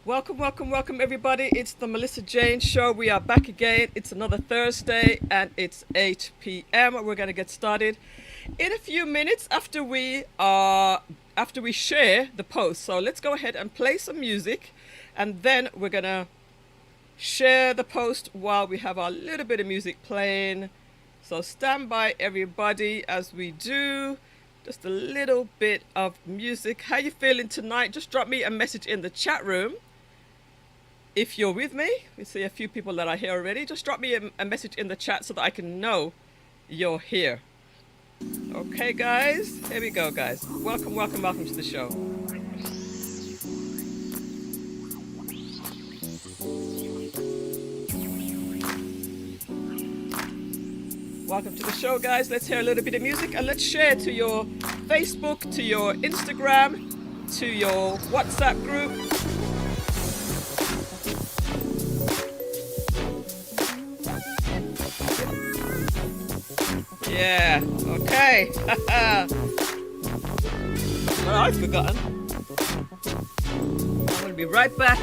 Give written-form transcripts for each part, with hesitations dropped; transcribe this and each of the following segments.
Welcome, welcome, welcome, everybody. It's the Millissa Jayne show. We are back again. It's another Thursday, and it's 8 p.m. We're going to get started in a few minutes after we share the post. So let's go ahead and play some music, and then we're going to share the post while we have our little bit of music playing. So stand by, everybody, as we do just a little bit of music. How you feeling tonight? Just drop me a message in the chat room. If you're with me, we see a few people that are here already. Just drop me a message in the chat so that I can know you're here. Okay, guys, here we go, guys. Welcome, welcome, welcome to the show. Welcome to the show, guys. Let's hear a little bit of music and let's share to your Facebook, to your Instagram, to your WhatsApp group. Yeah, okay. Well, I've forgotten. I'm going to be right back.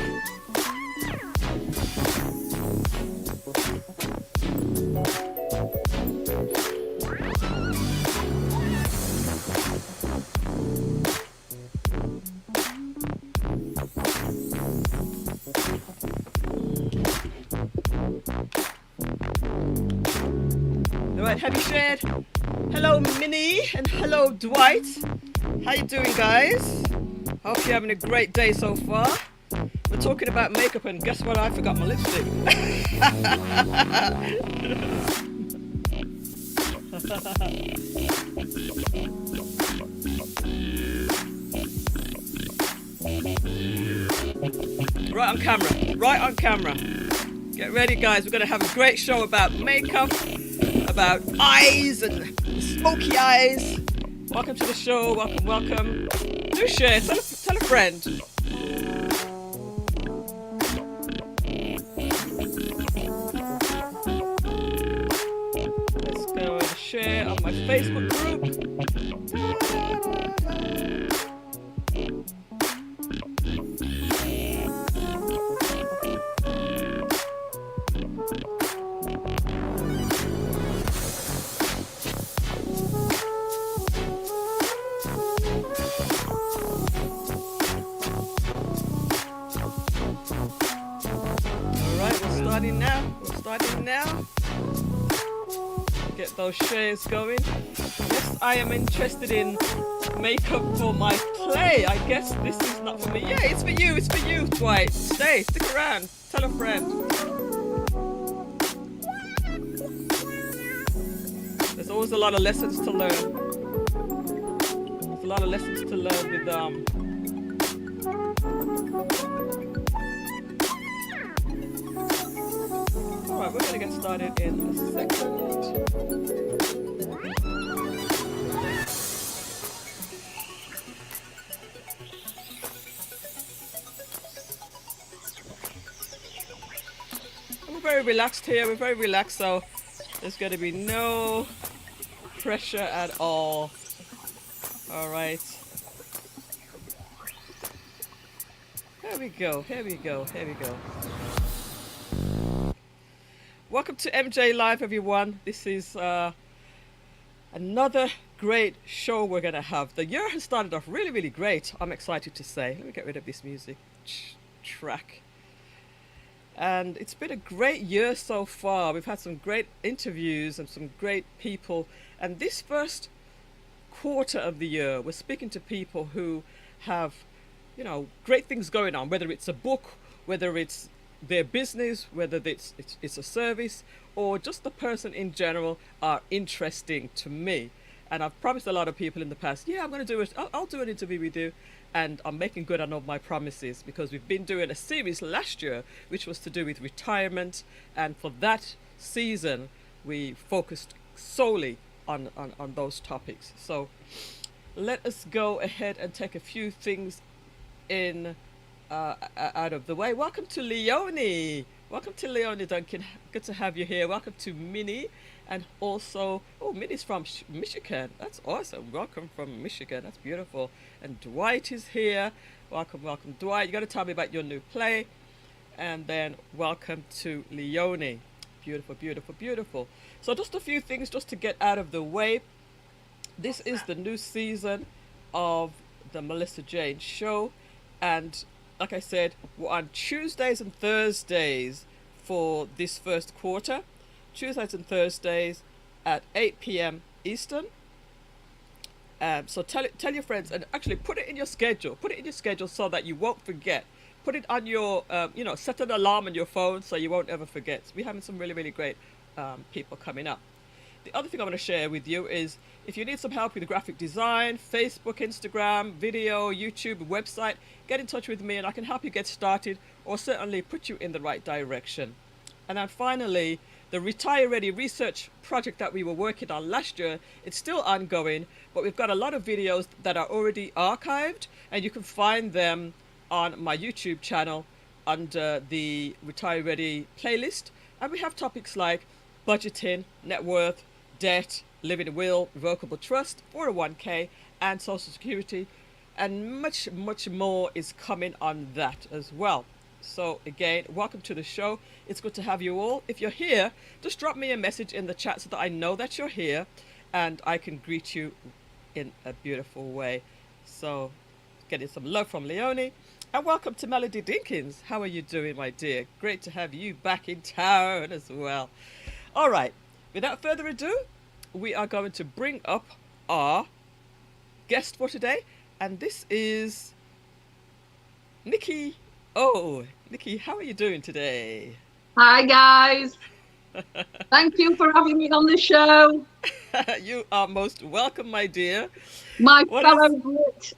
Have you shared? Hello, Minnie, and hello, Dwight. How you doing, guys? Hope you're having a great day so far. We're talking about makeup, and guess what? I forgot my lipstick. Right on camera. Right on camera. Get ready, guys. We're going to have a great show about makeup, about eyes and smoky eyes. Welcome to the show. Welcome, welcome. Do share. Tell a friend. Let's go and share on my Facebook group. Starting now. Get those shares going. Yes, I am interested in makeup for my play. I guess this is not for me. Yeah, it's for you. It's for you, Dwight. Stick around. Tell a friend. There's always a lot of lessons to learn. There's a lot of lessons to learn with Alright, we're going to get started in a second. We're very relaxed here. We're very relaxed, so there's going to be no pressure at all. Alright. Here we go. Here we go. Here we go. Welcome to MJ Live, everyone. This is another great show we're going to have. The year has started off really, really great, I'm excited to say. Let me get rid of this music track. And it's been a great year so far. We've had some great interviews and some great people. And this first quarter of the year, we're speaking to people who have, great things going on, whether it's a book, whether it's their business, whether it's a service or just the person in general, are interesting to me. And I've promised a lot of people in the past, yeah, I'm going to do it. I'll do an interview with you. And I'm making good on all my promises, because we've been doing a series last year which was to do with retirement. And for that season, we focused solely on those topics. So let us go ahead and take a few things in out of the way. Welcome to Leonie. Welcome to Leonie Duncan. Good to have you here. Welcome to Minnie. And also, oh, Minnie's from Michigan. That's awesome. Welcome from Michigan. That's beautiful. And Dwight is here. Welcome, welcome, Dwight. You got to tell me about your new play. And then welcome to Leonie. Beautiful, beautiful, beautiful. So just a few things just to get out of the way. This is the new season of the Millissa Jayne show. And like I said, we're on Tuesdays and Thursdays for this first quarter. Tuesdays and Thursdays at 8 p.m. Eastern. So tell your friends, and actually put it in your schedule. Put it in your schedule so that you won't forget. Put it on your, set an alarm on your phone so you won't ever forget. We're having some really, really great people coming up. The other thing I want to share with you is if you need some help with graphic design, Facebook, Instagram, video, YouTube, website, get in touch with me and I can help you get started or certainly put you in the right direction. And then finally, the Retire Ready research project that we were working on last year, it's still ongoing, but we've got a lot of videos that are already archived and you can find them on my YouTube channel under the Retire Ready playlist. And we have topics like budgeting, net worth, debt, living will, revocable trust, 401k, and Social Security. And much, much more is coming on that as well. So again, welcome to the show. It's good to have you all. If you're here, just drop me a message in the chat so that I know that you're here and I can greet you in a beautiful way. So getting some love from Leonie. And welcome to Melody Dinkins. How are you doing, my dear? Great to have you back in town as well. All right, without further ado, we are going to bring up our guest for today. And this is Nikki. Oh, Nikki, how are you doing today? Hi, guys. Thank you for having me on the show. You are most welcome, my dear. My fellow Brit.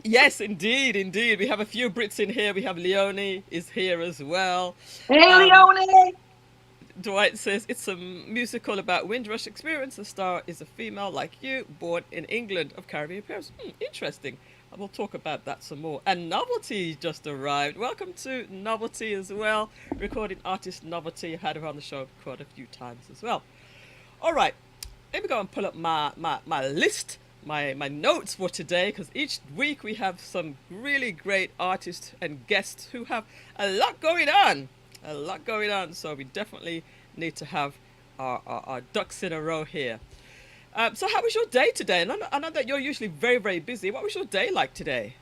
Yes, indeed, indeed. We have a few Brits in here. We have Leonie is here as well. Hey, Leonie. Dwight says it's a musical about Windrush experience. The star is a female like you, born in England of Caribbean parents. Interesting. We'll talk about that some more. And Novelty just arrived. Welcome to Novelty as well. Recording artist Novelty. I've had her on the show quite a few times as well. All right. Let me go and pull up my list, my notes for today, because each week we have some really great artists and guests who have a lot going on. A lot going on. So we definitely need to have our ducks in a row here. So how was your day today? I know that you're usually very, very busy. What was your day like today?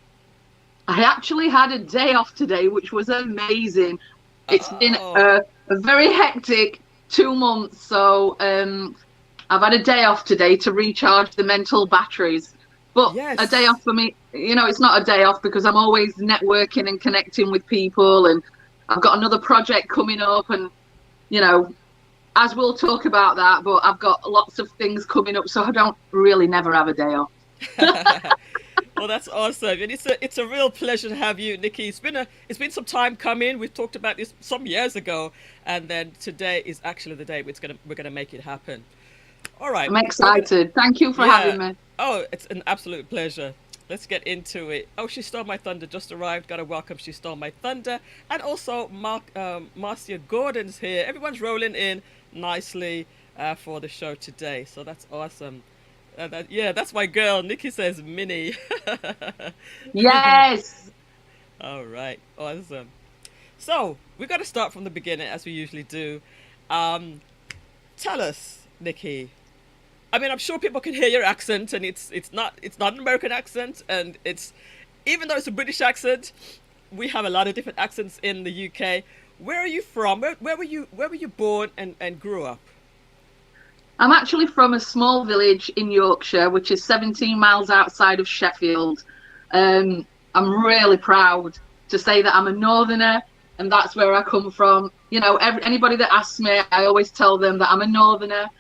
I actually had a day off today, which was amazing. It's been a very hectic 2 months. So I've had a day off today to recharge the mental batteries. But yes. A day off for me, it's not a day off because I'm always networking and connecting with people. And I've got another project coming up and, as we'll talk about that, but I've got lots of things coming up, so I don't really never have a day off. Well, that's awesome, and it's a real pleasure to have you, Nikki. It's been some time coming. We've talked about this some years ago, and then today is actually the day we're gonna make it happen. All right, I'm excited. Thank you for having me. Oh, it's an absolute pleasure. Let's get into it. Oh, She Stole My Thunder just arrived. Got to welcome She Stole My Thunder, and also Marcia Gordon's here. Everyone's rolling in nicely for the show today, so that's awesome. That's my girl. Nikki says Minnie. Yes. All right, awesome. So we've got to start from the beginning as we usually do. Tell us, Nikki. I mean, I'm sure people can hear your accent, and it's not an American accent, and even though it's a British accent, we have a lot of different accents in the UK. Where are you from? Where were you born and grew up? I'm actually from a small village in Yorkshire, which is 17 miles outside of Sheffield. I'm really proud to say that I'm a northerner, and that's where I come from. Anybody that asks me, I always tell them that I'm a northerner.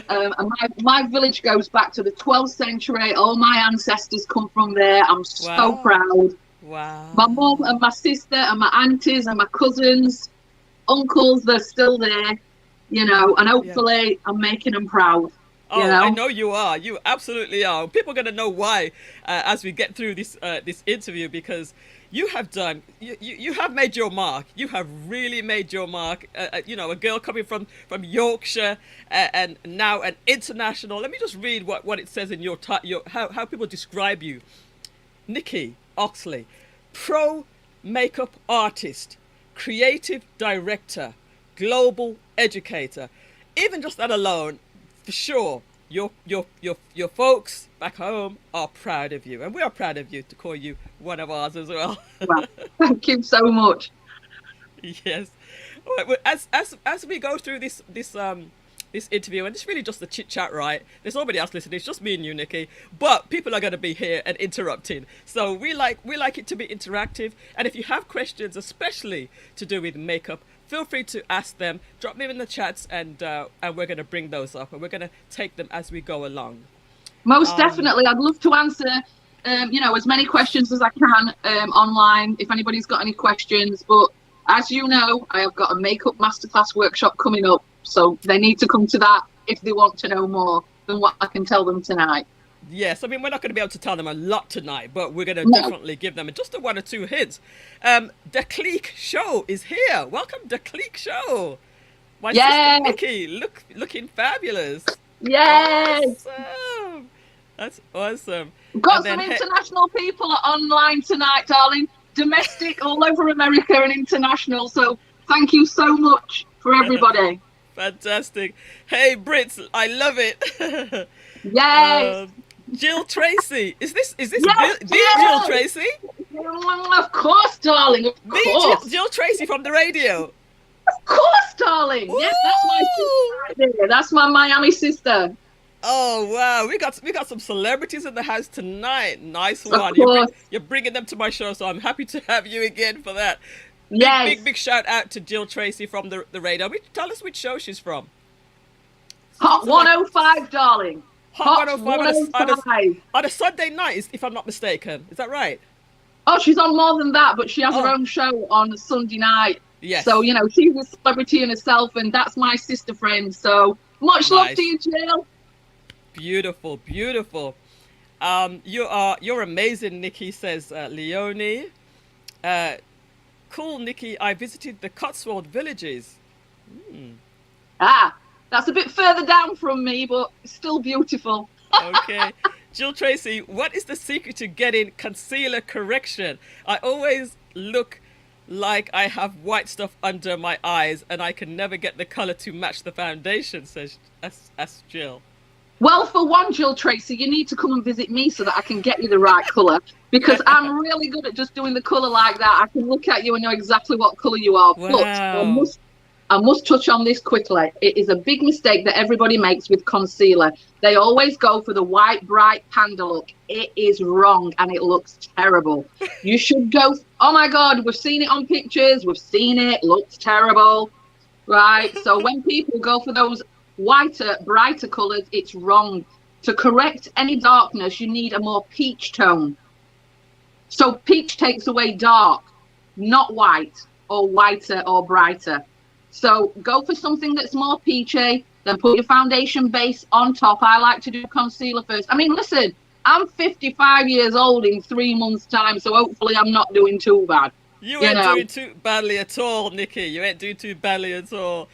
And my village goes back to the 12th century. All my ancestors come from there. I'm so proud. Wow. My mum and my sister and my aunties and my cousins, uncles, they're still there, and hopefully I'm making them proud. Oh, I know you are. You absolutely are. People are going to know why as we get through this interview, because you have done you have made your mark. You have really made your mark. A girl coming from Yorkshire and now an international. Let me just read what it says in your how people describe you. Nikki Oxley, pro makeup artist, creative director, global educator. Even just that alone, for sure, your folks back home are proud of you, and we are proud of you to call you one of ours as well. Well, thank you so much. Yes. All right, well, as we go through this interview, and it's really just a chit chat, right? There's nobody else listening. It's just me and you, Nikki. But people are going to be here and interrupting, so we like it to be interactive. And if you have questions, especially to do with makeup, feel free to ask them. Drop them in the chats, and we're going to bring those up, and we're going to take them as we go along. Most definitely. I'd love to answer, as many questions as I can online, if anybody's got any questions. But as you know, I have got a makeup masterclass workshop coming up, so they need to come to that if they want to know more than what I can tell them tonight. Yes, I mean, we're not going to be able to tell them a lot tonight, but we're going to definitely give them just a one or two hints. The Clique Show is here. Welcome, The Clique Show. My sister Nikki, looking fabulous. Yes. Awesome. That's awesome. We've got some international people online tonight, darling. Domestic, all over America, and international. So thank you so much for everybody. Fantastic. Hey, Brits, I love it. Yes. Jill Tracy. Is this yes, Jill Tracy? Of course, darling. Of course. Jill Tracy from the radio. Of course, darling. Woo! Yes, that's my sister right there. That's my Miami sister. Oh wow, we got some celebrities in the house tonight. Nice one. You're bringing them to my show, so I'm happy to have you again for that. Yes. Big shout out to Jill Tracy from the radio. Tell us which show she's from. Hot 105, darling. Hot 105 on a Sunday night, if I'm not mistaken. Is that right? Oh, she's on more than that, but she has her own show on a Sunday night. Yes. So, she's a celebrity in herself, and that's my sister friend. So, much love to you, Jill. Beautiful, beautiful. You're amazing, Nikki, says Leonie. Cool, Nikki. I visited the Cotswold villages. That's a bit further down from me, but still beautiful. Okay. Jill Tracy, what is the secret to getting concealer correction? I always look like I have white stuff under my eyes, and I can never get the color to match the foundation, says Jill. Well, for one, Jill Tracy, you need to come and visit me so that I can get you the right colour, because I'm really good at just doing the colour like that. I can look at you and know exactly what colour you are. Wow. But I must touch on this quickly. It is a big mistake that everybody makes with concealer. They always go for the white, bright panda look. It is wrong, and it looks terrible. You should go, oh my God, we've seen it on pictures. We've seen it. Looks terrible. Right? So when people go for those whiter, brighter colours, it's wrong. To correct any darkness, you need a more peach tone. So peach takes away dark, not white or whiter or brighter. So go for something that's more peachy, then put your foundation base on top. I like to do concealer first. I mean, listen, I'm 55 years old in 3 months' time, so hopefully I'm not doing too bad. You ain't doing too badly at all, Nikki. You ain't doing too badly at all.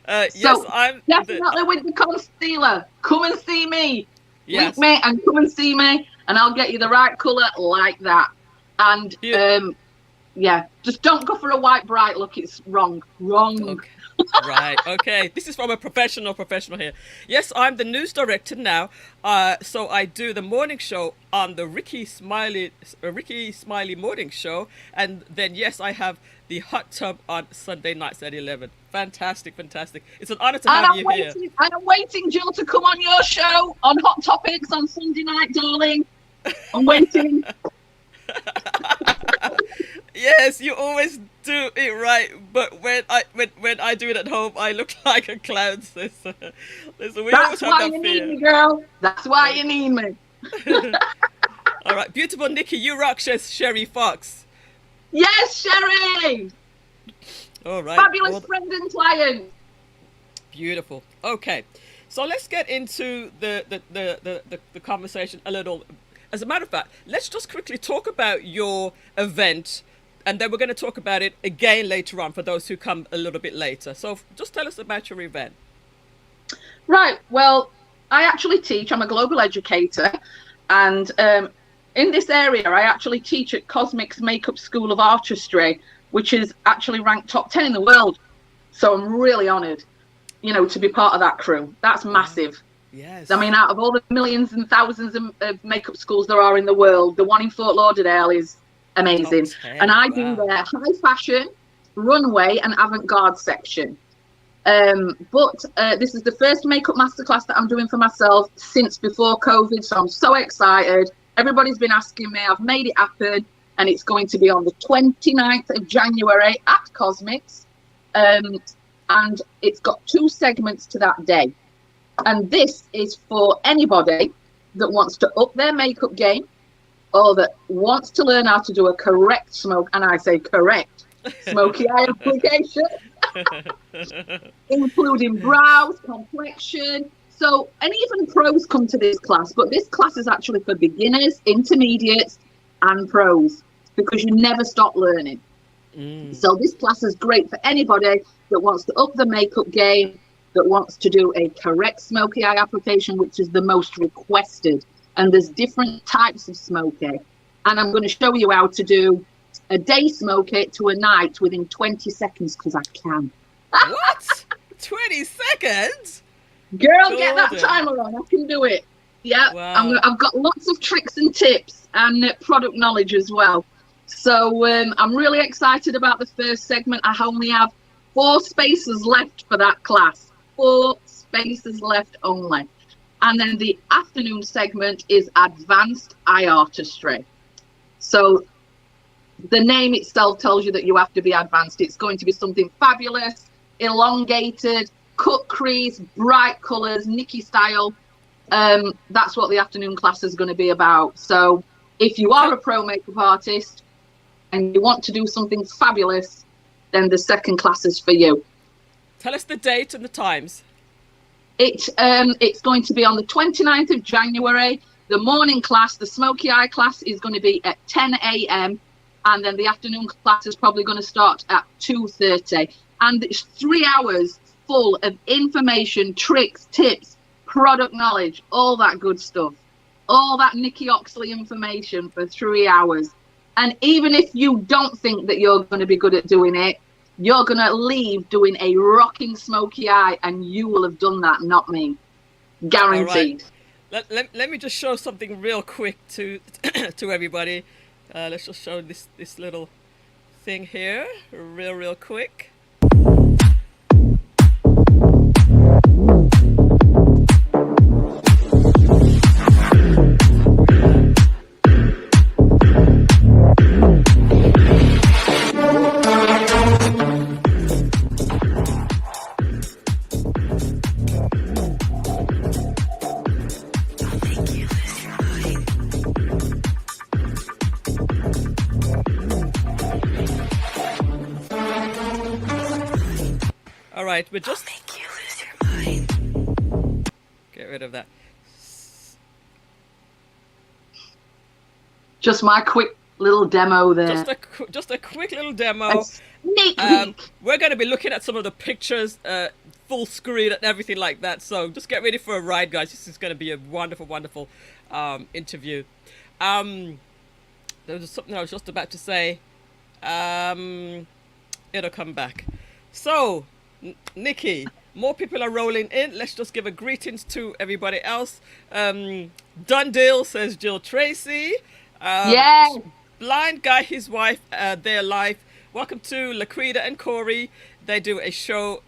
Yes, I'm definitely with the concealer. Come and see me. Yes. With me and come and see me, and I'll get you the right colour like that. And just don't go for a white bright look. It's wrong. Okay. Right. Okay. This is from a professional here. Yes, I'm the news director now. So I do the morning show on the Ricky Smiley morning show, and then yes, I have the hot tub on Sunday nights at 11. Fantastic. It's an honor to have you here. And I'm waiting, Jill, to come on your show on Hot Topics on Sunday night, darling. I'm waiting. Yes, you always do it right, but when I do it at home, I look like a clown, sis. That's why you need me, girl. That's why you need me. All right, beautiful Nikki, you rock, says Sherry Fox. Yes, Sherry. All right. Fabulous friend and client. Beautiful. Okay. So let's get into the conversation a little. As a matter of fact, let's just quickly talk about your event, and then we're going to talk about it again later on for those who come a little bit later. So just tell us about your event. Right. Well, I actually teach. I'm a global educator, and in this area, I actually teach at Cosmic's Makeup School of Artistry, which is actually ranked top 10 in the world. So I'm really honoured, to be part of that crew. That's massive. Yes. I mean, out of all the millions and thousands of makeup schools there are in the world, the one in Fort Lauderdale is amazing. And I do their high fashion, runway, and avant-garde section. But this is the first makeup masterclass that I'm doing for myself since before COVID, so I'm so excited. Everybody's been asking me. I've made it happen, and it's going to be on the 29th of January at Cosmics. And it's got 2 segments to that day. And this is for anybody that wants to up their makeup game or that wants to learn how to do a correct smoke, and I say correct, smoky eye application, including brows, complexion. So, and even pros come to this class, but this class is actually for beginners, intermediates, and pros, because you never stop learning. So this class is great for anybody that wants to up the makeup game, that wants to do a correct smoky eye application, which is the most requested. And there's different types of smoky. And I'm going to show you how to do a day smoky to a night within 20 seconds, because I can. What? 20 seconds? Girl, get that timer on. I can do it. Yeah. Wow. I've got lots of tricks and tips and product knowledge as well. So I'm really excited about the first segment. I only have 4 spaces left for that class. 4 spaces left only. And then the afternoon segment is Advanced Eye Artistry. So the name itself tells you that you have to be advanced. It's going to be something fabulous, elongated, cut crease, bright colours, Nikki style. That's what the afternoon class is going to be about. So if you are a pro makeup artist and you want to do something fabulous, then the second class is for you. Tell us the date and the times. It's going to be on the 29th of January. The morning class, the smoky eye class, is going to be at 10 a.m. And then the afternoon class is probably going to start at 2:30. And it's 3 hours full of information, tricks, tips, product knowledge, all that good stuff. All that Nikki Oxley information for 3 hours. And even if you don't think that you're going to be good at doing it, you're going to leave doing a rocking smoky eye, and you will have done that, not me. Guaranteed. All right. Let me just show something real quick to to everybody. Let's just show this little thing here real quick. Right, but just I'll make you lose your mind. Get rid of that. Just my quick little demo there. Just a quick little demo. We're going to be looking at some of the pictures, full screen and everything like that. So just get ready for a ride, guys. This is going to be a wonderful interview. There was something I was just about to say. It'll come back. So, Nikki, more people are rolling in. Let's just give a greetings to everybody else. Done deal, says Jill Tracy. Yes. Blind Guy, his wife, they're live. Welcome to Laquita and Corey. They do a show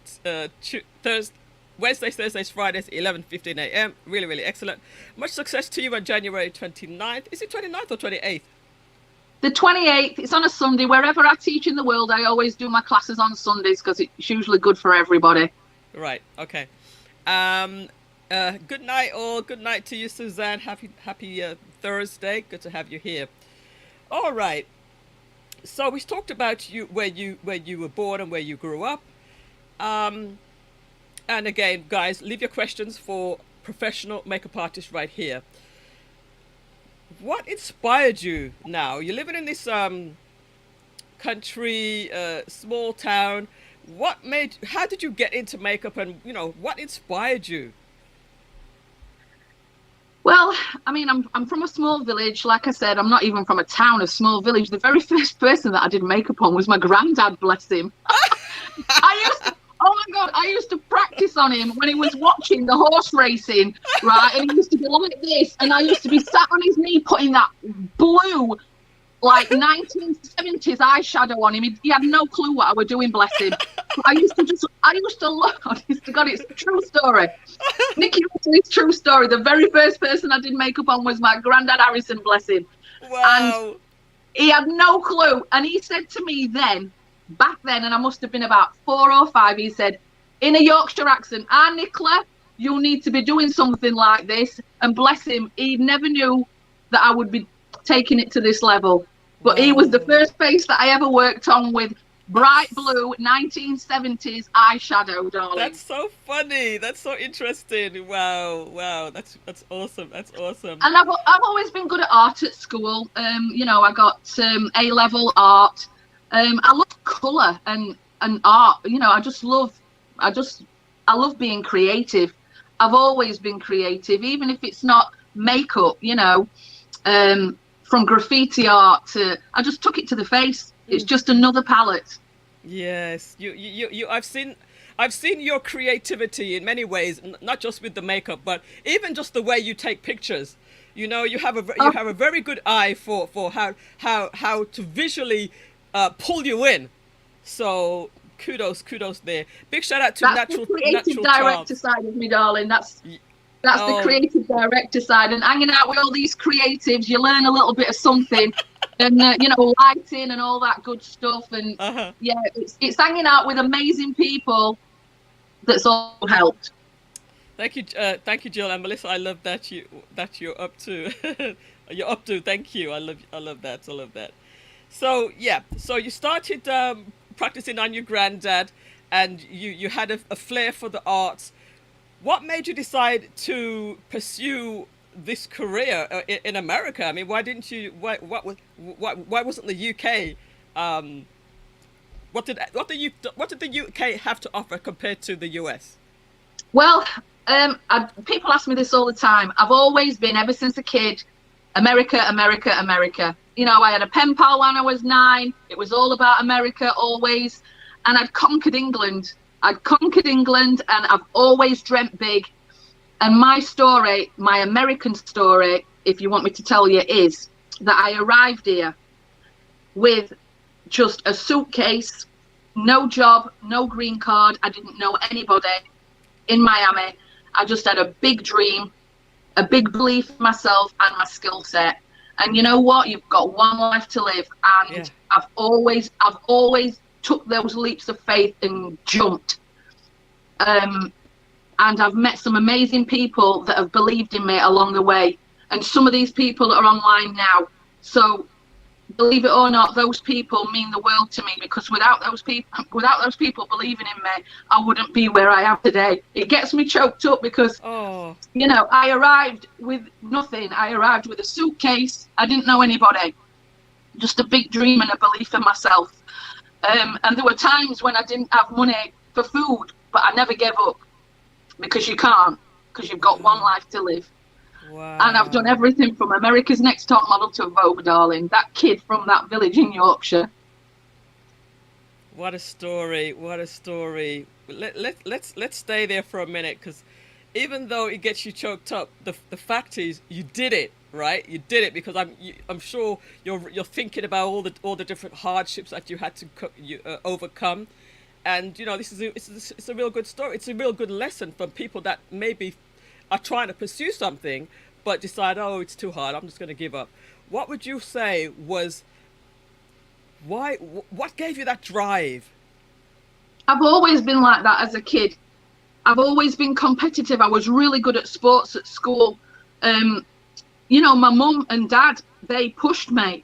Wednesdays, Thursdays, Fridays, 11:15 a.m. Really excellent. Much success to you on January 29th. Is it 29th or 28th? The 28th, it's on a Sunday. Wherever I teach in the world, I always do my classes on Sundays because it's usually good for everybody. Right, okay. Good night all. Good night to you, Suzanne. Happy Thursday. Good to have you here. All right. So we talked about where you were born and where you grew up. And And again, guys, leave your questions for professional makeup artists right here. What inspired you now? You're living in this country, small town. How did you get into makeup, and what inspired you? Well, I mean, I'm from a small village. Like I said, I'm not even from a town, a small village. The very first person that I did makeup on was my granddad, bless him. Oh my God, I used to practice on him when he was watching the horse racing, right? And he used to be like this, and I used to be sat on his knee putting that blue, like 1970s eyeshadow on him. He had no clue what I was doing, bless him. I used to love, honest to God, it's a true story. Nikki Oxley's true story. The very first person I did makeup on was my granddad Harrison, bless him. Wow. And he had no clue. And he said to me back then, and I must have been about 4 or 5, he said, in a Yorkshire accent, Nicola, you need to be doing something like this. And bless him, he never knew that I would be taking it to this level. But he was the first face that I ever worked on with bright blue 1970s eyeshadow, darling. That's so funny. That's so interesting. Wow. That's awesome. That's awesome. And I've always been good at art at school. I got A-level art. I love colour and art. I love being creative. I've always been creative, even if it's not makeup, from graffiti art to, I just took it to the face. It's just another palette. Yes, I've seen your creativity in many ways, not just with the makeup, but even just the way you take pictures. You have a very good eye for how to visually pull you in. So kudos there. Big shout out to the creative director side of me, darling. That's the creative director side, and hanging out with all these creatives, you learn a little bit of something. And lighting and all that good stuff, and it's hanging out with amazing people that's all helped. Thank you, Jill and Millissa. I love that you're up to you're up to. Thank you. I love that. So you started practicing on your granddad, and you had a flair for the arts. What made you decide to pursue this career in America? I mean, why didn't you? Why wasn't the UK? What did the UK have to offer compared to the US? Well, people ask me this all the time. I've always been, ever since a kid, America. I had a pen pal when I was 9. It was all about America always, and I'd conquered England, and I've always dreamt big. And my story, my American story, if you want me to tell you, is that I arrived here with just a suitcase, no job, no green card. I didn't know anybody in Miami. I just had a big dream, a big belief in myself and my skill set. And you know what? You've got one life to live. And I've always took those leaps of faith and jumped. And I've met some amazing people that have believed in me along the way. And some of these people are online now. So believe it or not, those people mean the world to me, because without those people believing in me, I wouldn't be where I am today. It gets me choked up because, I arrived with nothing. I arrived with a suitcase. I didn't know anybody. Just a big dream and a belief in myself. And there were times when I didn't have money for food, but I never gave up. Because you can't, because you've got one life to live. Wow. And I've done everything from America's Next Top Model to Vogue, darling. That kid from that village in Yorkshire. What a story! Let's stay there for a minute, because even though it gets you choked up, the fact is you did it, right? You did it, because I'm sure you're thinking about all the different hardships that you had to overcome. And it's a real good story. It's a real good lesson for people that maybe are trying to pursue something but decide, it's too hard, I'm just going to give up. What would you say was what gave you that drive? I've always been like that as a kid. I've always been competitive. I was really good at sports at school. My mum and dad, they pushed me.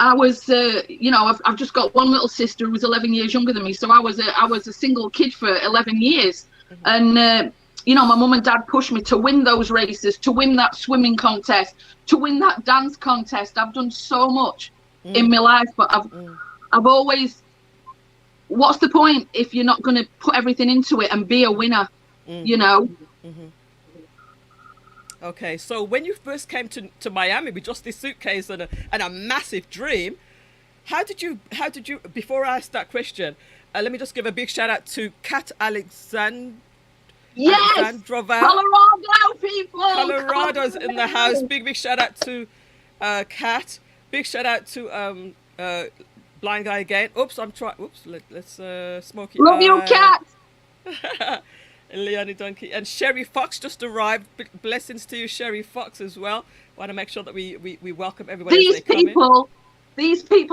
I was, I've just got one little sister who was 11 years younger than me. So I was a single kid for 11 years. And, my mum and dad pushed me to win those races, to win that swimming contest, to win that dance contest. I've done so much in my life, but I've always, what's the point if you're not going to put everything into it and be a winner, Okay, so when you first came to Miami with just this suitcase and a massive dream, how did you, before I ask that question, let me just give a big shout out to Kat Alexandrova. Colorado people! Colorado's in the house. Big shout out to Kat. Big shout out to Blind Guy again. Oops, let's Smoky. Love you, Kat! Leonie Donkey and Sherry Fox just arrived. Blessings to you, Sherry Fox, as well. Want to make sure that we welcome everybody. These people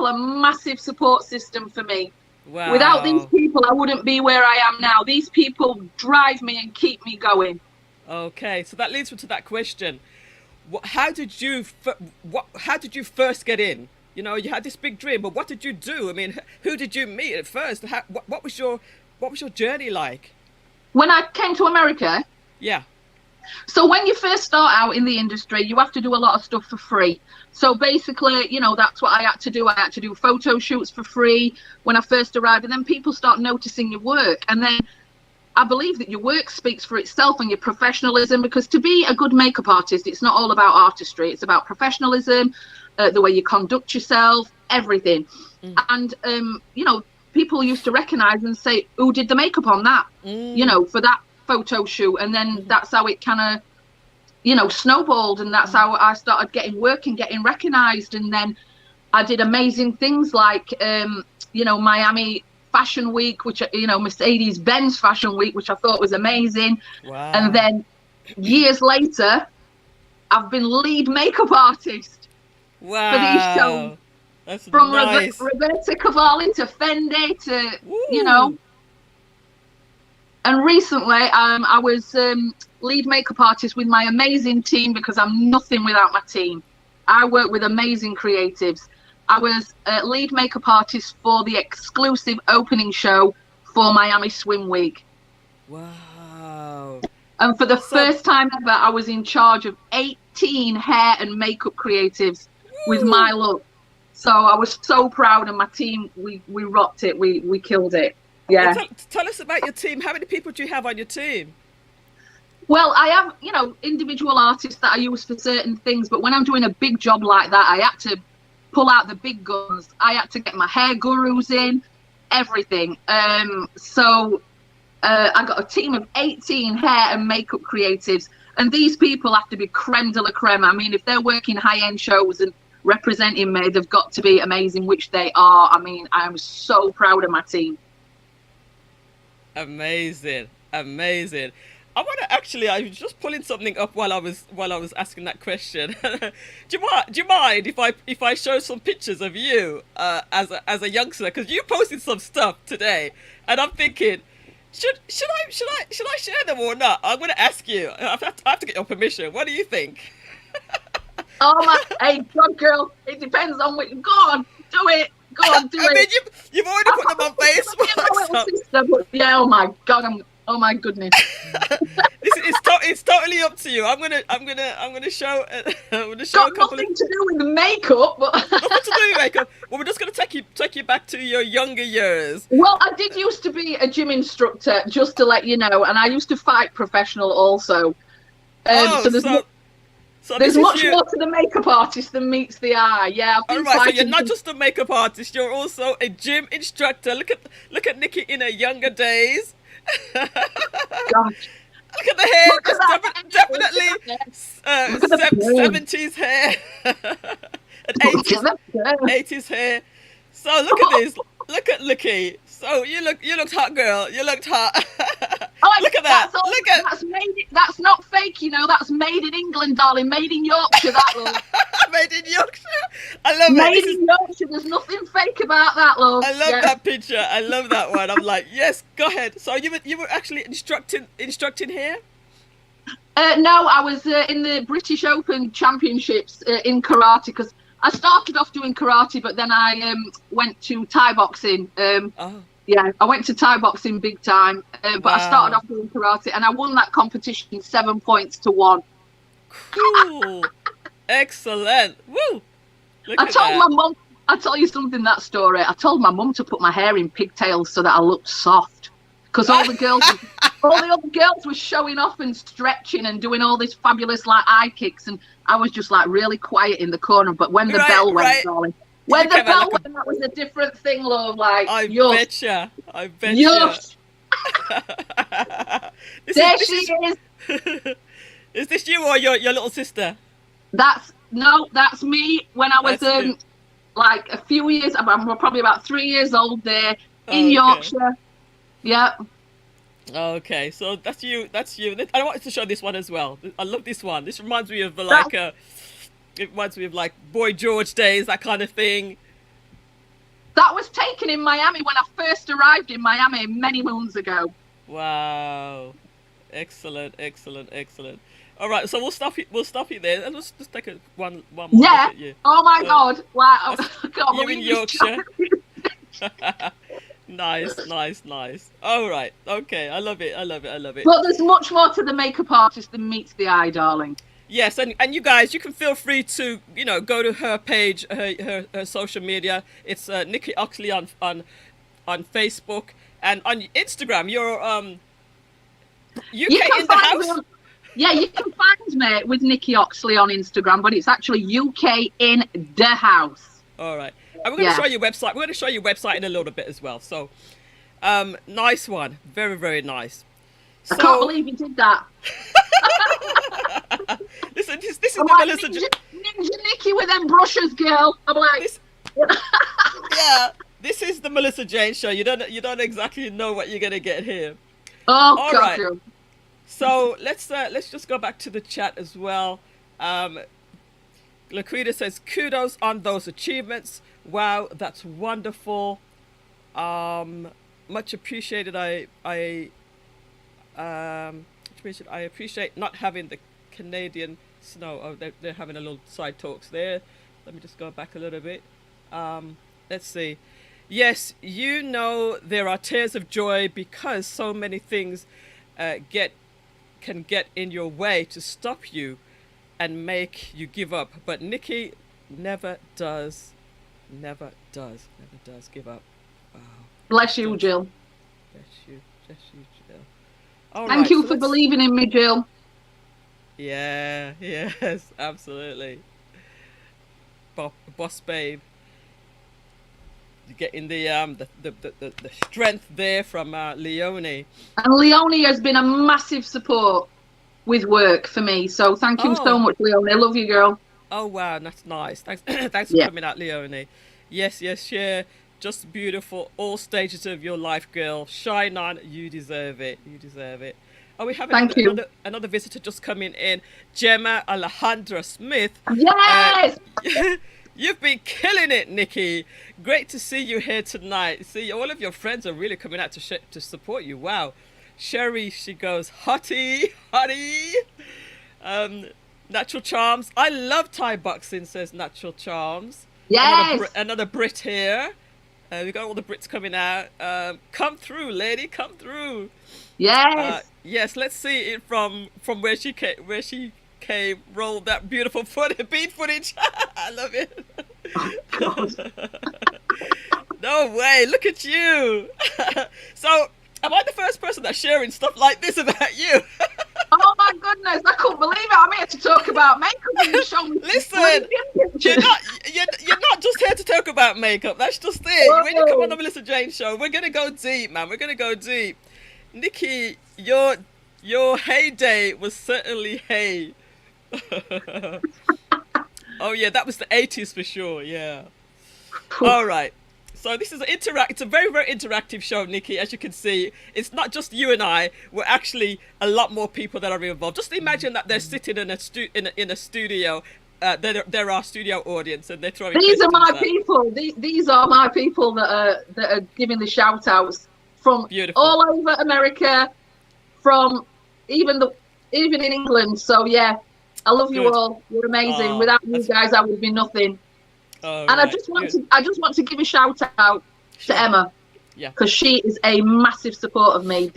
are a massive support system for me. Wow. Without these people, I wouldn't be where I am now. These people drive me and keep me going. Okay, so that leads me to that question. How did you first get in? You had this big dream, but what did you do? I mean, who did you meet at first? What was your journey like? When I came to America? Yeah. So when you first start out in the industry, you have to do a lot of stuff for free. So basically, that's what I had to do. I had to do photo shoots for free when I first arrived. And then people start noticing your work. And then I believe that your work speaks for itself and your professionalism, because to be a good makeup artist, it's not all about artistry. It's about professionalism, the way you conduct yourself, everything. And, people used to recognize and say, who did the makeup on that, for that photo shoot. And then that's how it kind of, snowballed. And that's how I started getting work and getting recognized. And then I did amazing things like, Miami Fashion Week, which, Mercedes-Benz Fashion Week, which I thought was amazing. Wow. And then years later, I've been lead makeup artist for these shows. That's from nice. Roberta Cavalli to Fendi to, And recently, I was lead makeup artist with my amazing team, because I'm nothing without my team. I work with amazing creatives. I was lead makeup artist for the exclusive opening show for Miami Swim Week. Wow. And for the first time ever, I was in charge of 18 hair and makeup creatives with my look. So I was so proud, and my team, we rocked it. We killed it. Yeah. Well, tell us about your team. How many people do you have on your team? Well, I have, individual artists that I use for certain things. But when I'm doing a big job like that, I had to pull out the big guns. I had to get my hair gurus in, everything. So I got a team of 18 hair and makeup creatives. And these people have to be creme de la creme. I mean, if they're working high-end shows and representing me, they've got to be amazing, which they are. I mean, I'm so proud of my team. Amazing. I want to I was just pulling something up while I was asking that question. do you mind if I show some pictures of you as a youngster, because you posted some stuff today, and I'm thinking, should I share them or not? I'm going to ask you. I have to get your permission. What do you think? Oh my, hey, God, girl, it depends on what. Go on, do it. I mean, you've already put them on Facebook. Yeah, oh my goodness. It's totally up to you. I'm gonna show a couple. Nothing to do with the makeup, but nothing to do with makeup. Well, we're just gonna take you back to your younger years. Well, I did used to be a gym instructor, just to let you know, and I used to fight professional also. So there's much more to the makeup artist than meets the eye. Yeah. All right. So you're not just a makeup artist. You're also a gym instructor. Look at Nikki in her younger days. Gosh. Look at the hair. It's definitely 70s hair and 80s hair. So look at this. Look at Nikki. So you looked hot, girl. You looked hot. Look at that. That's not fake, That's made in England, darling. Made in Yorkshire, that love. Made in Yorkshire. I love it. Made in Yorkshire. There's nothing fake about that, love. I love that picture. I love that one. I'm like, yes, go ahead. So you were actually instructing here? No, I was in the British Open Championships in karate, because I started off doing karate, but then I went to Thai boxing. Oh, Yeah, I went to Thai boxing big time, but I started wow. off doing karate, and I won that competition 7 points to 1. Cool. Excellent. Woo. Look I at told my that. mum. I tell you something. That story. I told my mum to put my hair in pigtails so that I looked soft, because all the other girls were showing off and stretching and doing all this fabulous like eye kicks, and I was just like really quiet in the corner. But when the bell went, Right. darling, You when the came out bell like went, that was a different thing, love. Like, I yush, betcha. I betcha. yush. This There is, she is. is this you or your little sister? That's me when I was That's you. like a few years. I'm probably about 3 years old there in Okay. Yorkshire. Yeah. Okay, so that's you. That's you. I wanted to show this one as well. I love this one. This reminds me of like it reminds me of like Boy George days, that kind of thing. That was taken in Miami when I first arrived in Miami many moons ago. Wow. Excellent, excellent, excellent. All right, so we'll stop it. We'll stop it there, and let's just take one more look Yeah. at you. Oh my God. Wow. That's I can't you in believe this. Yorkshire. Nice, nice, nice. All right. Okay, I love it. I love it. I love it. But there's much more to the makeup artist than meets the eye, darling. Yes, and you guys, you can feel free to go to her page, her social media. It's Nikki Oxley on Facebook and on Instagram. You're You UK can in the find house. me. Yeah, you can find me with Nikki Oxley on Instagram, but it's actually UK in the house. All right, and we're going to show you website. We're going to show you website in a little bit as well. So, nice one, very very nice. I can't believe you did that. Listen, this is I'm the like, Millissa. Ninja Nikki with them brushes, girl. I'm like, This, yeah, this is the Millissa Jayne show. You don't exactly know what you're gonna get here. oh All God. right. Girl. So let's just go back to the chat as well. Laquita says kudos on those achievements. Wow, that's wonderful. Much appreciated. I appreciate not having the Canadian snow. Oh, they're having a little side talks there. Let me just go back a little bit. Let's see. Yes, there are tears of joy because so many things can get in your way to stop you and make you give up. But Nikki never does give up. Wow. Bless you, Jill. Bless you, Jill. All Thank right, you so for let's- believing in me, Jill. Yeah, yes, absolutely. Boss babe. You getting the strength there from Leone. And Leonie has been a massive support with work for me. So thank you so much, Leonie. I love you, girl. Oh wow, that's nice. Thanks, thanks for coming out, Leone. Yes, yeah. Just beautiful. All stages of your life, girl. Shine on. You deserve it. You deserve it. Oh, we have another visitor just coming in. Gemma Alejandra Smith. Yes. You've been killing it, Nikki. Great to see you here tonight. See, all of your friends are really coming out to support you. Wow. Sherry, she goes, hottie. Natural Charms. I love Thai boxing, says Natural Charms. Yes. Another Brit here. We got all the Brits coming out. Come through, lady. Come through. Yes. Yes. Let's see it from where she came. Roll that beautiful beat footage. I love it. Oh, God. No way. Look at you. So, am I the first person that's sharing stuff like this about you? Oh my goodness, I couldn't believe it. I'm here to talk about makeup and you show me. Listen, you're not just here to talk about makeup. That's just it. When you come on the Millissa Jayne show, we're gonna go deep, man. We're gonna go deep. Nikki, your heyday was certainly hay. Oh yeah, that was the 80s for sure. Yeah. All right. So this is it's a very, very interactive show, Nikki. As you can see, it's not just you and I. We're actually a lot more people that are involved. Just imagine that they're sitting in a studio. They're our studio audience, and they're throwing. These are my out. people. These are my people that are giving the shout outs from Beautiful. all over America, from even in England. So yeah, I love you Good. all. You're amazing. Oh, Without you guys, I would be nothing. Oh, And I right. just want Good. to give a shout out Sure. to Emma, Yeah. because she is a massive support of me.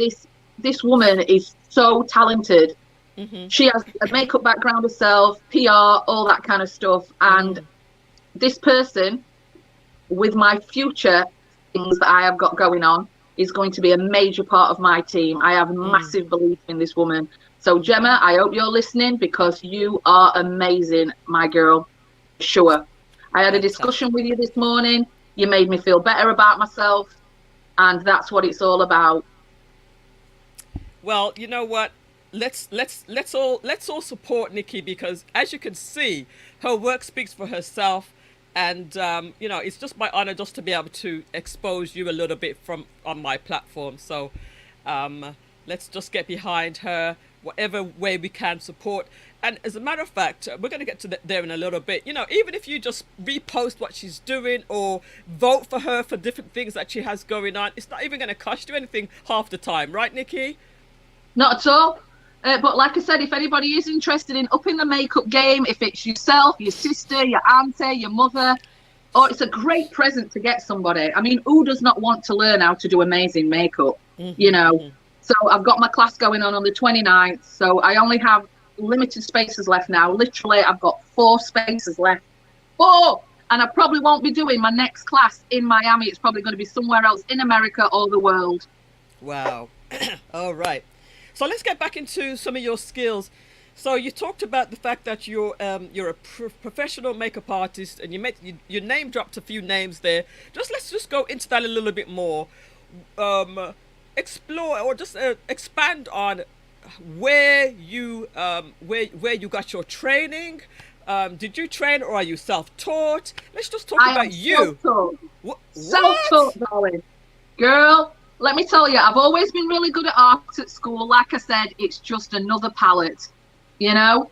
This woman is so talented. Mm-hmm. She has a makeup background herself, PR, all that kind of stuff. And this person, with my future things that I have got going on, is going to be a major part of my team. I have massive belief in this woman. So Gemma, I hope you're listening, because you are amazing, my girl. Sure. I had a discussion with you this morning. You made me feel better about myself, and that's what it's all about. Well, you know what? Let's all support Nikki, because as you can see, her work speaks for herself, and you know, it's just my honor just to be able to expose you a little bit from on my platform. So let's just get behind her whatever way we can support. And as a matter of fact, we're going to get to there in a little bit. You know, even if you just repost what she's doing or vote for her for different things that she has going on, it's not even going to cost you anything half the time, right, Nikki? Not at all. But like I said, if anybody is interested in upping the makeup game, if it's yourself, your sister, your auntie, your mother, it's a great present to get somebody. I mean, who does not want to learn how to do amazing makeup? You know. So I've got my class going on the 29th. So I only have limited spaces left now. Literally, I've got 4 spaces left. 4! And I probably won't be doing my next class in Miami. It's probably going to be somewhere else in America or the world. Wow. All right. So let's get back into some of your skills. So you talked about the fact that you're a professional makeup artist, and you name dropped a few names there. Let's just go into that a little bit more. Explore or just expand on where you got your training. Did you train, or are you self-taught? Let's just talk about you. Self-taught. Self-taught, darling. Girl, let me tell you, I've always been really good at art at school. Like I said, it's just another palette, you know?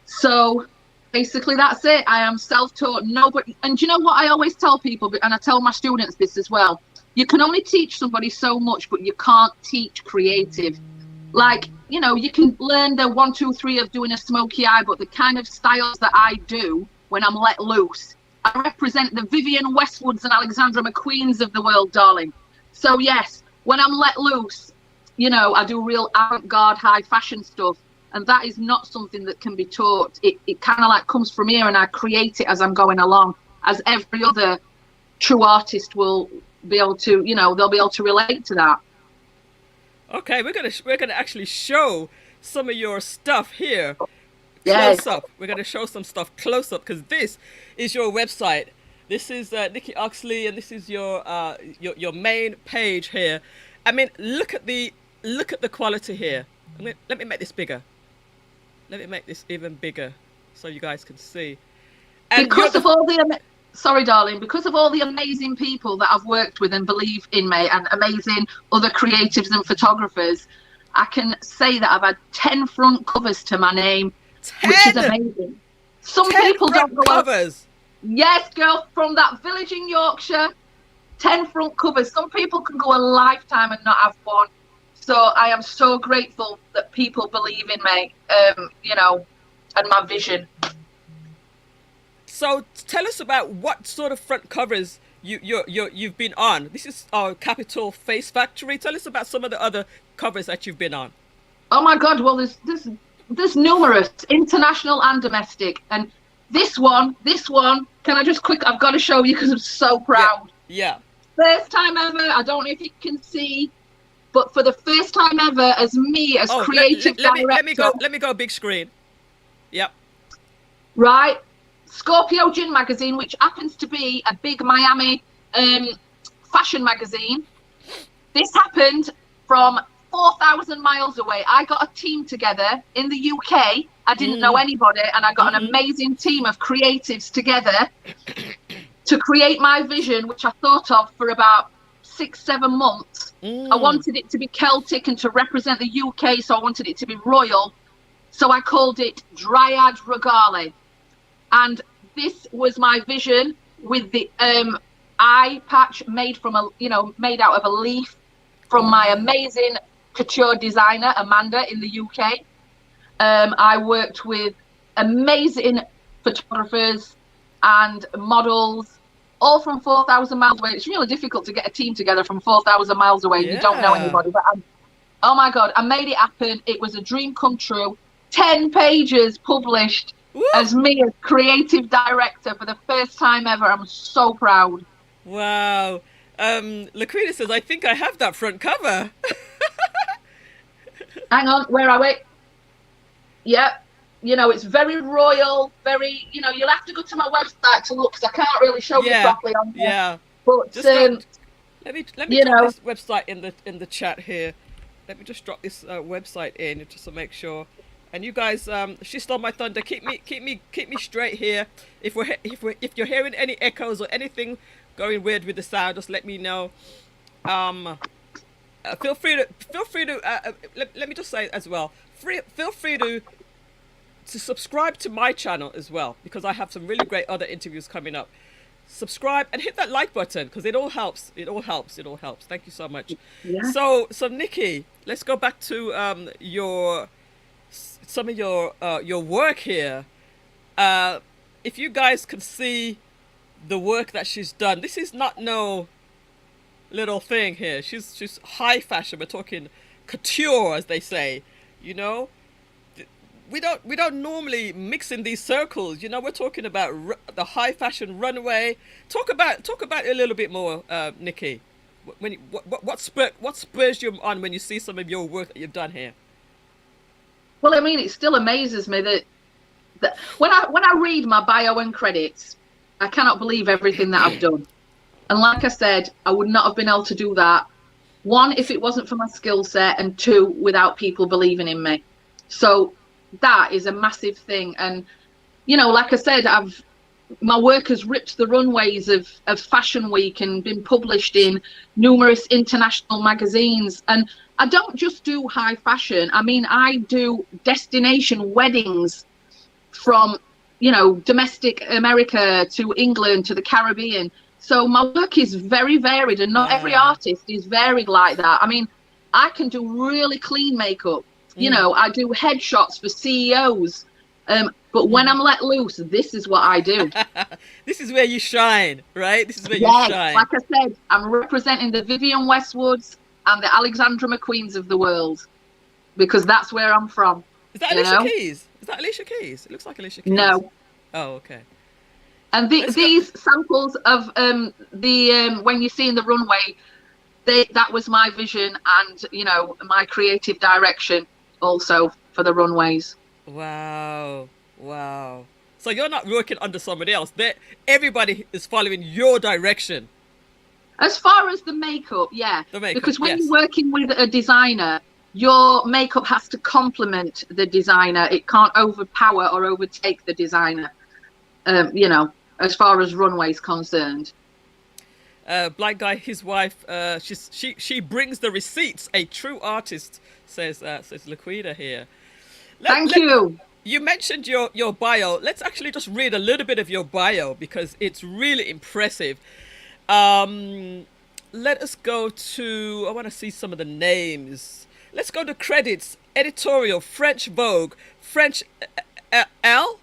So basically that's it. I am self-taught. Nobody, and you know what I always tell people, and I tell my students this as well, you can only teach somebody so much, but you can't teach creative. Like, you know, you can learn the 1, 2, 3 of doing a smoky eye, but the kind of styles that I do when I'm let loose, I represent the Vivienne Westwoods and Alexandra McQueens of the world, darling. So yes, when I'm let loose, you know, I do real avant-garde high fashion stuff, and that is not something that can be taught. It kind of like comes from here, and I create it as I'm going along, as every other true artist will be able to, you know, they'll be able to relate to that. Okay, we're gonna actually show some of your stuff here. Yes. Close up. We're gonna show some stuff close up, because this is your website. This is Nikki Oxley, and this is your main page here. I mean, look at the quality here. Let me make this bigger. Let me make this even bigger, so you guys can see. And because of all the sorry, darling, because of all the amazing people that I've worked with and believe in me, and amazing other creatives and photographers, I can say that I've had 10 front covers to my name, 10? which is amazing. Some 10 people front don't go covers. Yes, girl, from that village in Yorkshire, 10 front covers. Some people can go a lifetime and not have one. So I am so grateful that people believe in me, you know, and my vision. So tell us about what sort of front covers you've been on. This is our Capital Face Factory. Tell us about some of the other covers that you've been on. Oh my God! Well, there's numerous, international and domestic, and this one. Can I just quick? I've got to show you because I'm so proud. Yeah. First time ever. I don't know if you can see, but for the first time ever, as me as creative director. Let me go big screen. Yep. Right. Scorpio Gin magazine, which happens to be a big Miami fashion magazine. This happened from 4,000 miles away. I got a team together in the UK. I didn't know anybody, and I got an amazing team of creatives together to create my vision, which I thought of for about 6-7 months. I wanted it to be Celtic and to represent the UK, so I wanted it to be royal. So I called it Dryad Regale. And this was my vision, with the eye patch made from made out of a leaf from my amazing couture designer Amanda in the UK. I worked with amazing photographers, and models, all from 4,000 miles away. It's really difficult to get a team together from 4,000 miles away. Yeah. You don't know anybody. But oh my God, I made it happen. It was a dream come true. 10 pages published. Woo! As me as creative director for the first time ever. I'm so proud. Wow. Laquita says, I think I have that front cover. Hang on, where are we? Yep. You know, it's very royal, very, you know, you'll have to go to my website to look because I can't really show you properly on there. Yeah. But Just let me you drop know, this website in the chat here. Let me just drop this website in just to make sure. And you guys, she stole my thunder. Keep me straight here. If you're hearing any echoes or anything going weird with the sound, just let me know. Feel free to let me just say as well. Feel free to subscribe to my channel as well, because I have some really great other interviews coming up. Subscribe and hit that like button because it all helps. It all helps. Thank you so much. Yeah. So Nikki, let's go back to some of your work here. If you guys can see the work that she's done, this is not no little thing here. She's high fashion. We're talking couture, as they say. You know, we don't normally mix in these circles. You know, we're talking about the high fashion runway. Talk about it a little bit more, Nikki. What spurs you on when you see some of your work that you've done here? Well, I mean, it still amazes me that when I read my bio and credits, I cannot believe everything that I've done. And like I said, I would not have been able to do that. One, if it wasn't for my skill set, and two, without people believing in me. So that is a massive thing. And, you know, like I said, my work has ripped the runways of Fashion Week and been published in numerous international magazines. And I don't just do high fashion. I mean, I do destination weddings from, you know, domestic America to England to the Caribbean. So my work is very varied, and not every artist is varied like that. I mean, I can do really clean makeup. You know, I do headshots for CEOs. But when I'm let loose, this is what I do. This is where you shine, right? This is where you shine. Like I said, I'm representing the Vivienne Westwoods and the Alexandra McQueens of the world, because that's where I'm from. Is that Alicia Keys? Is that Alicia Keys? It looks like Alicia Keys. No. Oh, okay. And these samples of when you see in the runway, that was my vision and, you know, my creative direction also for the runways. Wow. So you're not working under somebody else. Everybody is following your direction. As far as the makeup, yeah. The makeup, because when you're working with a designer, your makeup has to complement the designer. It can't overpower or overtake the designer. You know, as far as runway's concerned. Black guy, his wife, she brings the receipts. A true artist, says Laquita here. Thank you. You mentioned your bio. Let's actually just read a little bit of your bio because it's really impressive. Let us go to, I want to see some of the names. Let's go to credits. Editorial, French Vogue, French Elle,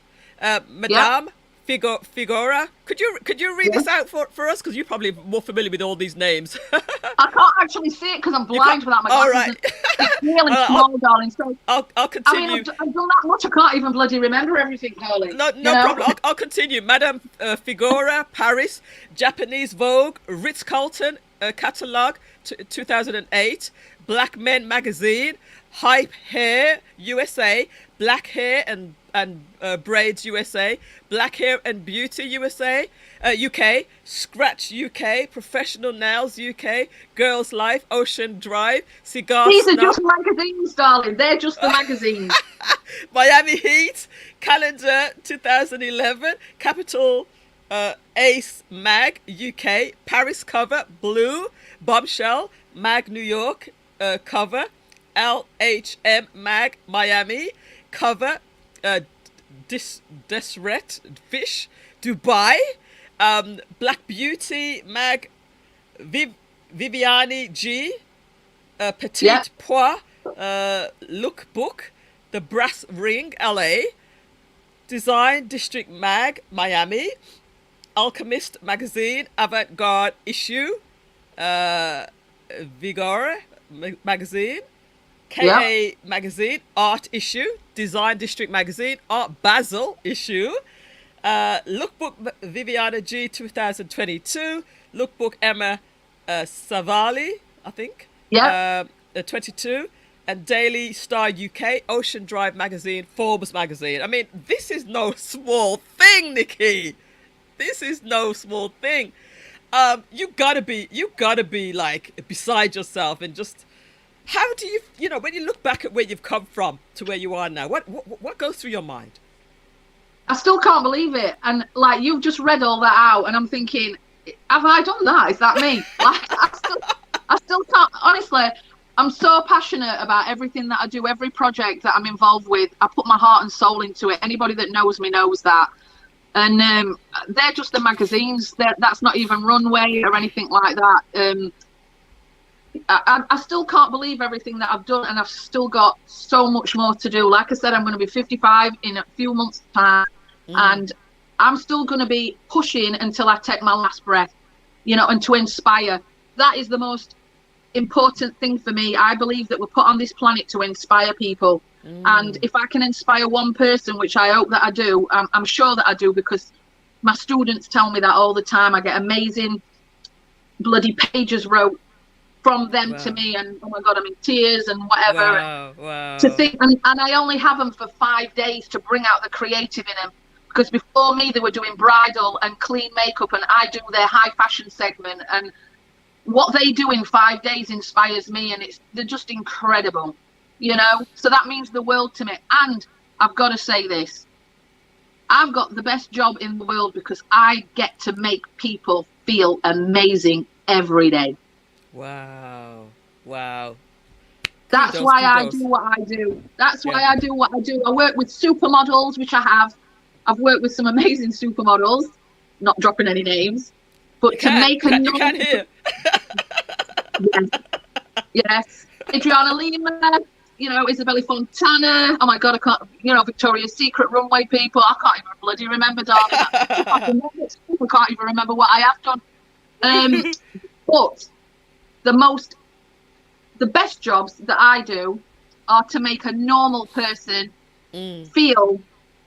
Madame Figura. Could you read this out for us? Because you're probably more familiar with all these names. I can't actually see it because I'm blind without my glasses. All right. It's really small, darling. So I'll continue. I mean, I've done that much. I can't even bloody remember everything, darling. No problem. I'll continue. Madame Figura, Paris, Japanese Vogue, Ritz-Carlton Catalogue, 2008, Black Men Magazine, Hype Hair USA, Black Hair and Braids USA, Black Hair and Beauty USA, UK, Scratch UK, Professional Nails UK, Girls Life, Ocean Drive, Cigar These Snap. are just magazines, darling. They're just the magazines. Miami Heat, Calendar 2011, Capital Ace Mag UK, Paris Cover, Blue, Bombshell, Mag New York cover, LHM Mag Miami cover, Deseret Fish, Dubai, Black Beauty Mag Viviani G, Petite Pois, Lookbook, The Brass Ring LA, Design District Mag Miami, Alchemist magazine, avant-garde issue, Vigore magazine, KA magazine, art issue, Design District magazine, Art Basel issue, Lookbook Viviana G 2022, Lookbook Emma Savali, I think, 22, and Daily Star UK, Ocean Drive magazine, Forbes magazine. I mean, this is no small thing, Nikki. This is no small thing. You gotta be like beside yourself, and just, how do you know, when you look back at where you've come from to where you are now, what goes through your mind? I still can't believe it. And like, you've just read all that out, and I'm thinking, have I done that? Is that me? Like, I still can't, honestly. I'm so passionate about everything that I do, every project that I'm involved with. I put my heart and soul into it. Anybody that knows me knows that. And they're just the magazines. That's not even Runway or anything like that. I still can't believe everything that I've done, and I've still got so much more to do. Like I said, I'm going to be 55 in a few months' time, and I'm still going to be pushing until I take my last breath, you know, and to inspire. That is the most important thing for me. I believe that we're put on this planet to inspire people, and if I can inspire one person, which I hope that I do, I'm sure that I do, because my students tell me that all the time. I get amazing bloody pages wrote from them to me, and oh my god, I'm in tears and whatever. Wow. To think, and I only have them for 5 days to bring out the creative in them, because before me they were doing bridal and clean makeup, and I do their high fashion segment, and what they do in 5 days inspires me, and they're just incredible, you know. So that means the world to me. And I've got to say this, I've got the best job in the world, because I get to make people feel amazing every day. Wow. That's why I do what I do. That's why I do what I do. I work with supermodels, which I have. I've worked with some amazing supermodels, not dropping any names, but to make a you can't hear. Yes. Adriana Lima, you know, Isabella Fontana. Oh my god, I can't, you know, Victoria's Secret runway people. I can't even bloody remember, darling. I can't even remember what I have done. But the best jobs that I do are to make a normal person feel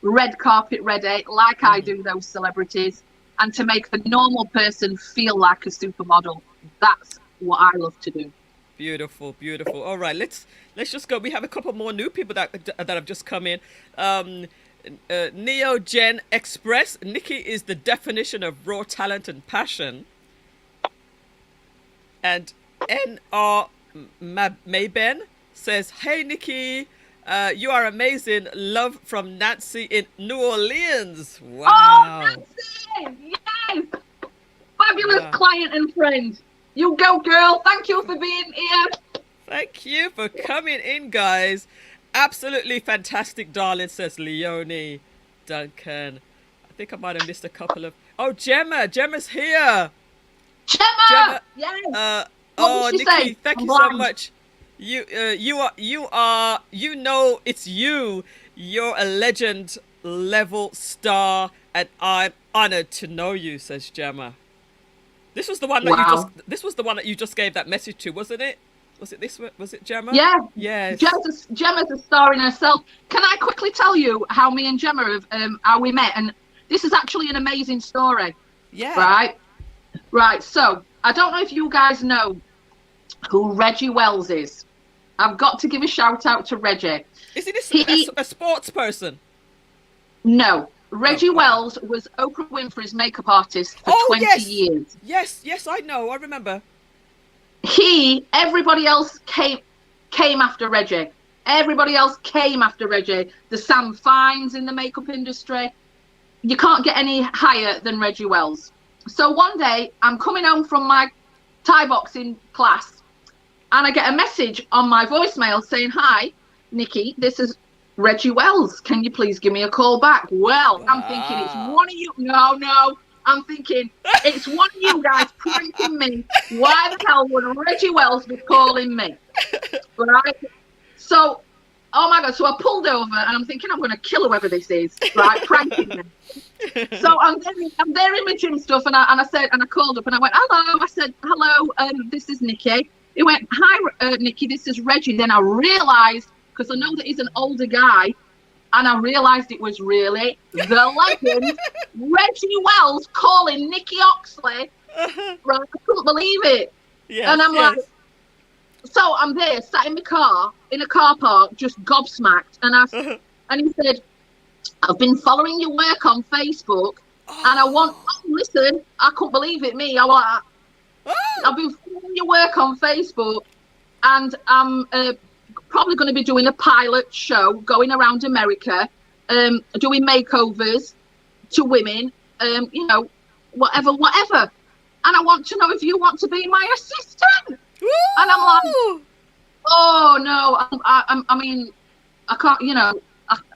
red carpet ready, like I do those celebrities, and to make a normal person feel like a supermodel. That's what I love to do. Beautiful. All right, let's just go. We have a couple more new people that have just come in. Neo Gen Express. Nikki is the definition of raw talent and passion. And N.R. Mayben says, "Hey Nikki, you are amazing. Love from Nancy in New Orleans." Wow. Oh, Nancy! Yes! Fabulous client and friend. You go, girl. Thank you for being here. Thank you for coming in, guys. Absolutely fantastic, darling, says Leonie Duncan. I think I might have missed a couple of... Oh, Gemma's here. Gemma! Yes. Oh, Nikki, thank you so much. You know, it's you. You're a legend level star, and I'm honored to know you, says Gemma. This was the one that you just gave that message to, wasn't it? Was it this one? Was it Gemma? Yeah. Yes. Gemma's a star in herself. Can I quickly tell you how me and Gemma have how we met? And this is actually an amazing story. Yeah. Right. So I don't know if you guys know who Reggie Wells is. I've got to give a shout out to Reggie. Is he a sports person? No. Reggie Wells was Oprah Winfrey's makeup artist for 20 years. Yes, I know. I remember. Everybody else came after Reggie. Everybody else came after Reggie. The Sam Fines in the makeup industry. You can't get any higher than Reggie Wells. So one day, I'm coming home from my Thai boxing class, and I get a message on my voicemail saying, "Hi, Nikki, this is Reggie Wells. Can you please give me a call back?" Well, wow. I'm thinking it's one of you. No. I'm thinking it's one of you guys pranking me. Why the hell would Reggie Wells be calling me? Right? So Oh my God. So I pulled over and I'm thinking I'm going to kill whoever this is, right? Pranking them. So I'm there in my gym stuff, and I called up and I went, hello. I said, hello, this is Nikki. He went, hi, Nikki, this is Reggie. Then I realised, because I know that he's an older guy, and I realised it was really the legend, Reggie Wells, calling Nikki Oxley. Right, I couldn't believe it. Yes, and I'm yes. like, so I'm there, sat in my car, in a car park, just gobsmacked. And he said, I've been following your work on Facebook, and I want, listen, I couldn't believe it, me. I've been following your work on Facebook, and I'm probably going to be doing a pilot show going around America, doing makeovers to women, you know, whatever. And I want to know if you want to be my assistant. Woo! And I'm like, oh no, I mean, I can't, you know,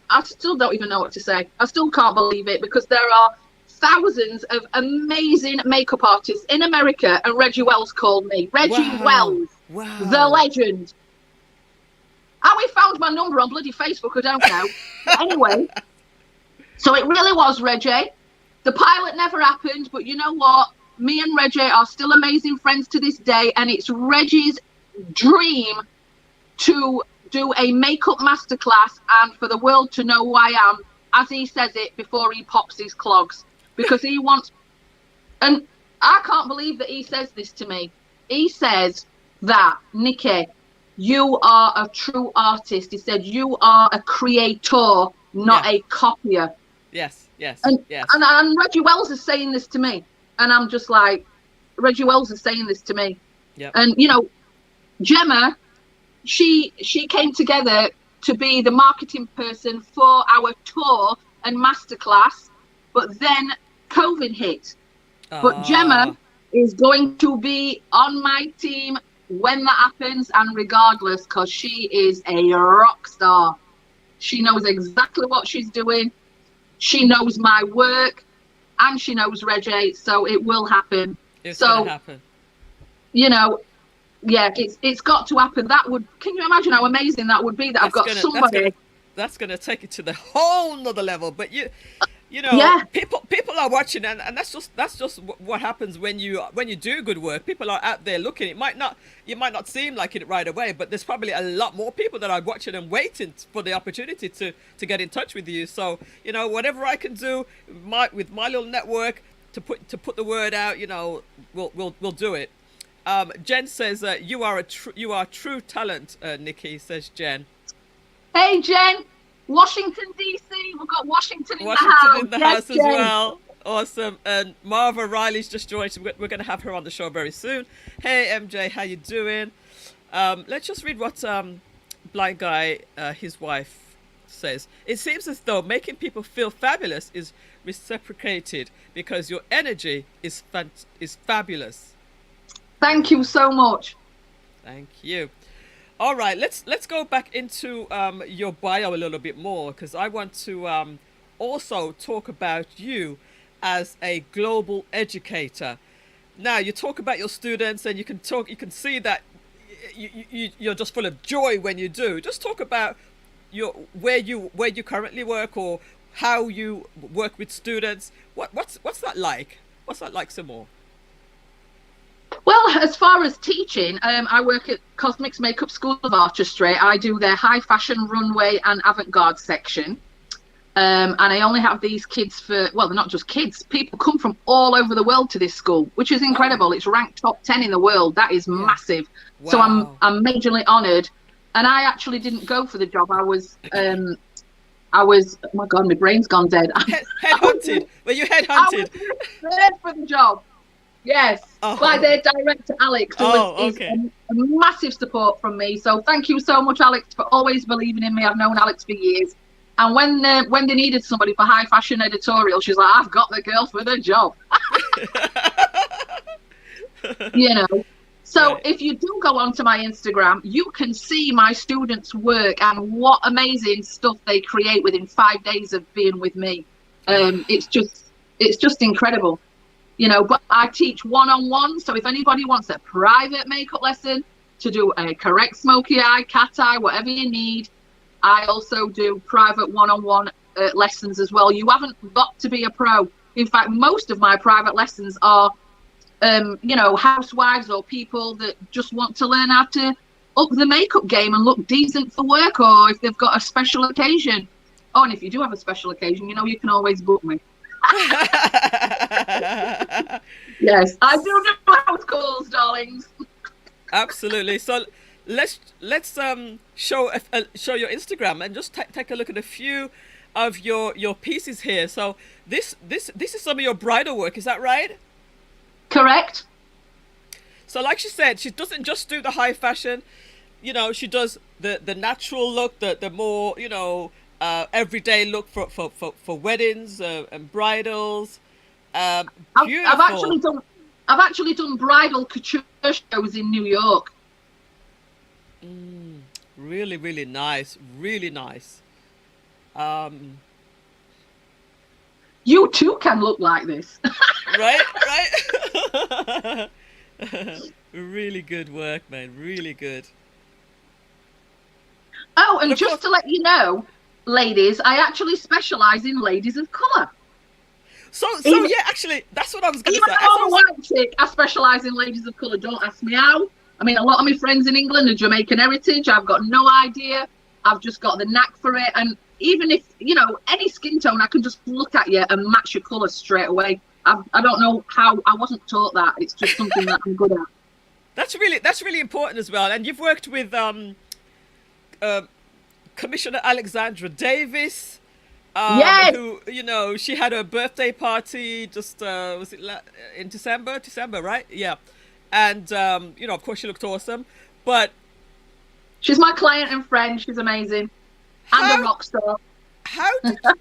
I still don't even know what to say. I still can't believe it, because there are thousands of amazing makeup artists in America, and Reggie Wells called me. Reggie Wells, the legend. How he found my number on bloody Facebook, I don't know. But anyway, so it really was Reggie. The pilot never happened, but you know what? Me and Reggie are still amazing friends to this day, and it's Reggie's dream to do a makeup masterclass and for the world to know who I am, as he says it, before he pops his clogs, because he wants. And I can't believe that he says this to me. He says that, Nikki, you are a true artist. He said, you are a creator, not a copier. Yes. And Reggie Wells is saying this to me. And I'm just like, Reggie Wells is saying this to me. Yep. And, you know, Gemma, she came together to be the marketing person for our tour and masterclass, but then COVID hit. But Gemma is going to be on my team when that happens, and regardless, because she is a rock star. She knows exactly what she's doing. She knows my work, and she knows Reggie, so it will happen. It's going to happen. You know, yeah, it's got to happen. That would, can you imagine how amazing that would be, that I've got somebody. That's going to take it to the whole nother level. But you know, people are watching, and that's just what happens when you do good work. People are out there looking. You might not seem like it right away, but there's probably a lot more people that are watching and waiting for the opportunity to get in touch with you. So, you know, whatever I can do with my little network to put the word out, you know, we'll do it. Jen says you are true talent, Nikki, says Jen. Hey Jen, Washington DC, we've got Washington in the house. Washington in the house as well. Awesome. And Marva Riley's just joined. We're going to have her on the show very soon. Hey MJ, how you doing? Let's just read what Blind Guy, his wife, says. It seems as though making people feel fabulous is reciprocated because your energy is fabulous. Thank you so much. Thank you. All right, let's go back into your bio a little bit more, because I want to also talk about you as a global educator. Now, you talk about your students, and you can see that you're just full of joy when you do. Just talk about where you currently work, or how you work with students. What's that like? What's that like some more? Well, as far as teaching, I work at Cosmic's Makeup School of Artistry. I do their high fashion, runway and avant-garde section. And I only have these kids well, they're not just kids. People come from all over the world to this school, which is incredible. It's ranked top 10 in the world. That is massive. Wow. So I'm majorly honoured. And I actually didn't go for the job. I was, oh my God, my brain's gone dead. Headhunted. Were you headhunted? I was for the job. Yes, by their director Alex, who is a massive support from me. So thank you so much, Alex, for always believing in me. I've known Alex for years, and when they needed somebody for high fashion editorial, she's like, "I've got the girl for the job." You know. So if you do go onto my Instagram, you can see my students' work and what amazing stuff they create within 5 days of being with me. It's just incredible. You know, but I teach one-on-one, so if anybody wants a private makeup lesson to do a correct smoky eye, cat eye, whatever you need, I also do private one-on-one lessons as well. You haven't got to be a pro. In fact, most of my private lessons are, you know, housewives or people that just want to learn how to up the makeup game and look decent for work, or if they've got a special occasion. Oh, and if you do have a special occasion, you know, you can always book me. Yes, I do know house calls, darlings. Absolutely. So let's show your Instagram and just take a look at a few of your pieces here. So this is some of your bridal work, is that right? Correct. So like she said, she doesn't just do the high fashion, you know, she does the natural look, the more, you know, everyday look for weddings and bridals. Beautiful. I've actually done bridal couture shows in New York. Really, really nice. Really nice. You too can look like this. Right. Really good work, man. Really good. Oh, and just to let you know, ladies, I actually specialise in ladies of colour. So yeah, actually, that's what I was going to say. I'm a white chick, I specialise in ladies of colour. Don't ask me how. I mean, a lot of my friends in England are Jamaican heritage. I've got no idea. I've just got the knack for it. And even if, you know, any skin tone, I can just look at you and match your colour straight away. I don't know how. I wasn't taught that. It's just something that I'm good at. That's really important as well. And you've worked with Commissioner Alexandra Davis. Yes. Who, you know, she had her birthday party just was it in December, right? Yeah. And you know, of course she looked awesome, but she's my client and friend. She's amazing and a rock star. How did you,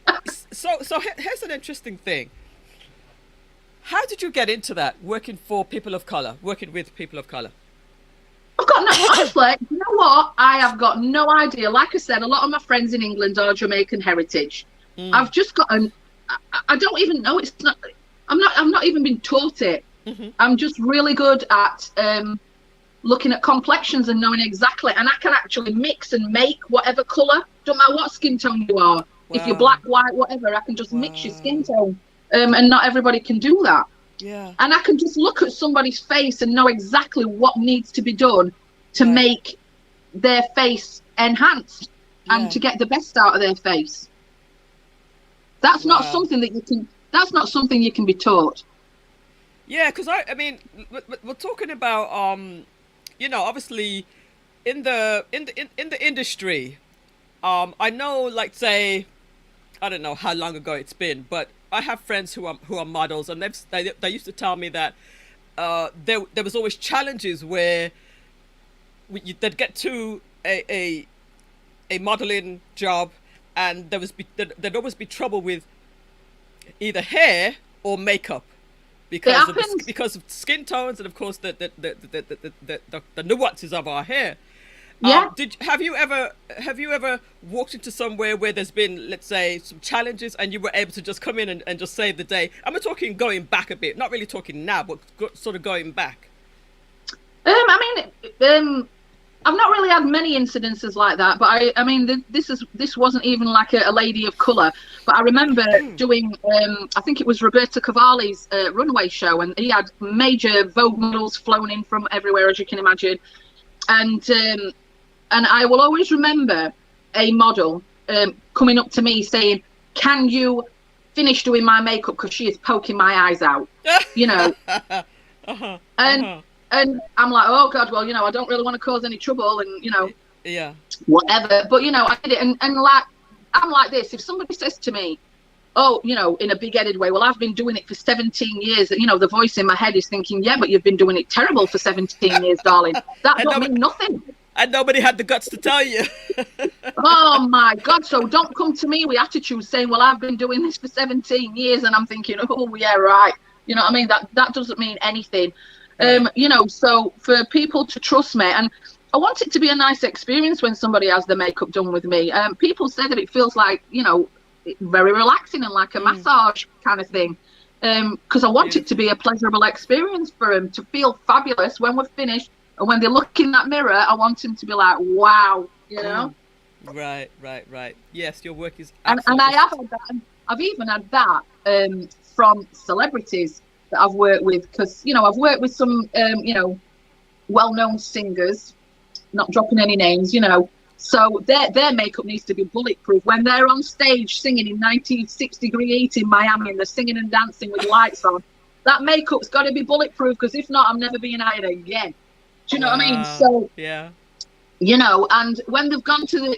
so here's an interesting thing. How did you get into that, working for people of color, working with people of color? I've got no, honestly, you know what? I have got no idea. Like I said, a lot of my friends in England are Jamaican heritage. I've just got I don't even know. It's not. I'm not even been taught it. I'm just really good at looking at complexions and knowing exactly. And I can actually mix and make whatever colour. Don't matter what skin tone you are. Wow. If you're black, white, whatever, I can just mix your skin tone. And not everybody can do that. Yeah. And I can just look at somebody's face and know exactly what needs to be done to make their face enhanced and to get the best out of their face. That's not something that you can. That's not something you can be taught. Yeah, because I mean, we're talking about you know, obviously, in the industry, I know, like, say, I don't know how long ago it's been, but I have friends who are models, and they used to tell me that there was always challenges where they'd get to a modeling job, and there'd always be trouble with either hair or makhave because of skin tones and of course the nuances of our hair. Yeah. Have you ever walked into somewhere where there's been, let's say, some challenges and you were able to just come in and just save the day? I'm talking going back a bit, not really talking now, but sort of going back. I mean, I've not really had many incidences like that, but I mean, this wasn't even like a lady of colour. But I remember doing, I think it was Roberto Cavalli's runway show, and he had major Vogue models flown in from everywhere, as you can imagine. And I will always remember a model coming up to me saying, "Can you finish doing my makeup, because she is poking my eyes out," you know. And I'm like, oh God, well, you know, I don't really want to cause any trouble, and, you know, whatever. But, you know, I did it, and like, I'm like this. If somebody says to me, oh, you know, in a big-headed way, well, I've been doing it for 17 years, you know, the voice in my head is thinking, yeah, but you've been doing it terrible for 17 years, darling. That don't mean nothing. And nobody had the guts to tell you. Oh my God. So don't come to me with attitude saying, well, I've been doing this for 17 years. And I'm thinking, oh yeah, right. You know what I mean? That doesn't mean anything. You know, so for people to trust me, and I want it to be a nice experience when somebody has their makeup done with me. People say that it feels like, you know, very relaxing and like a massage kind of thing. Because I want it to be a pleasurable experience for them to feel fabulous when we're finished. And when they look in that mirror, I want them to be like, wow, you know? Right, right, right. Yes, your work is And I absolutely. have had that. And I've even had that from celebrities that I've worked with, because I've worked with some well-known singers, not dropping any names. So their makeup needs to be bulletproof when they're on stage singing in 96-degree heat in Miami and they're singing and dancing with lights on. That makeup's got to be bulletproof, because if not, I'm never being hired again. Do you know what I mean? Wow. So Yeah. and when they've gone to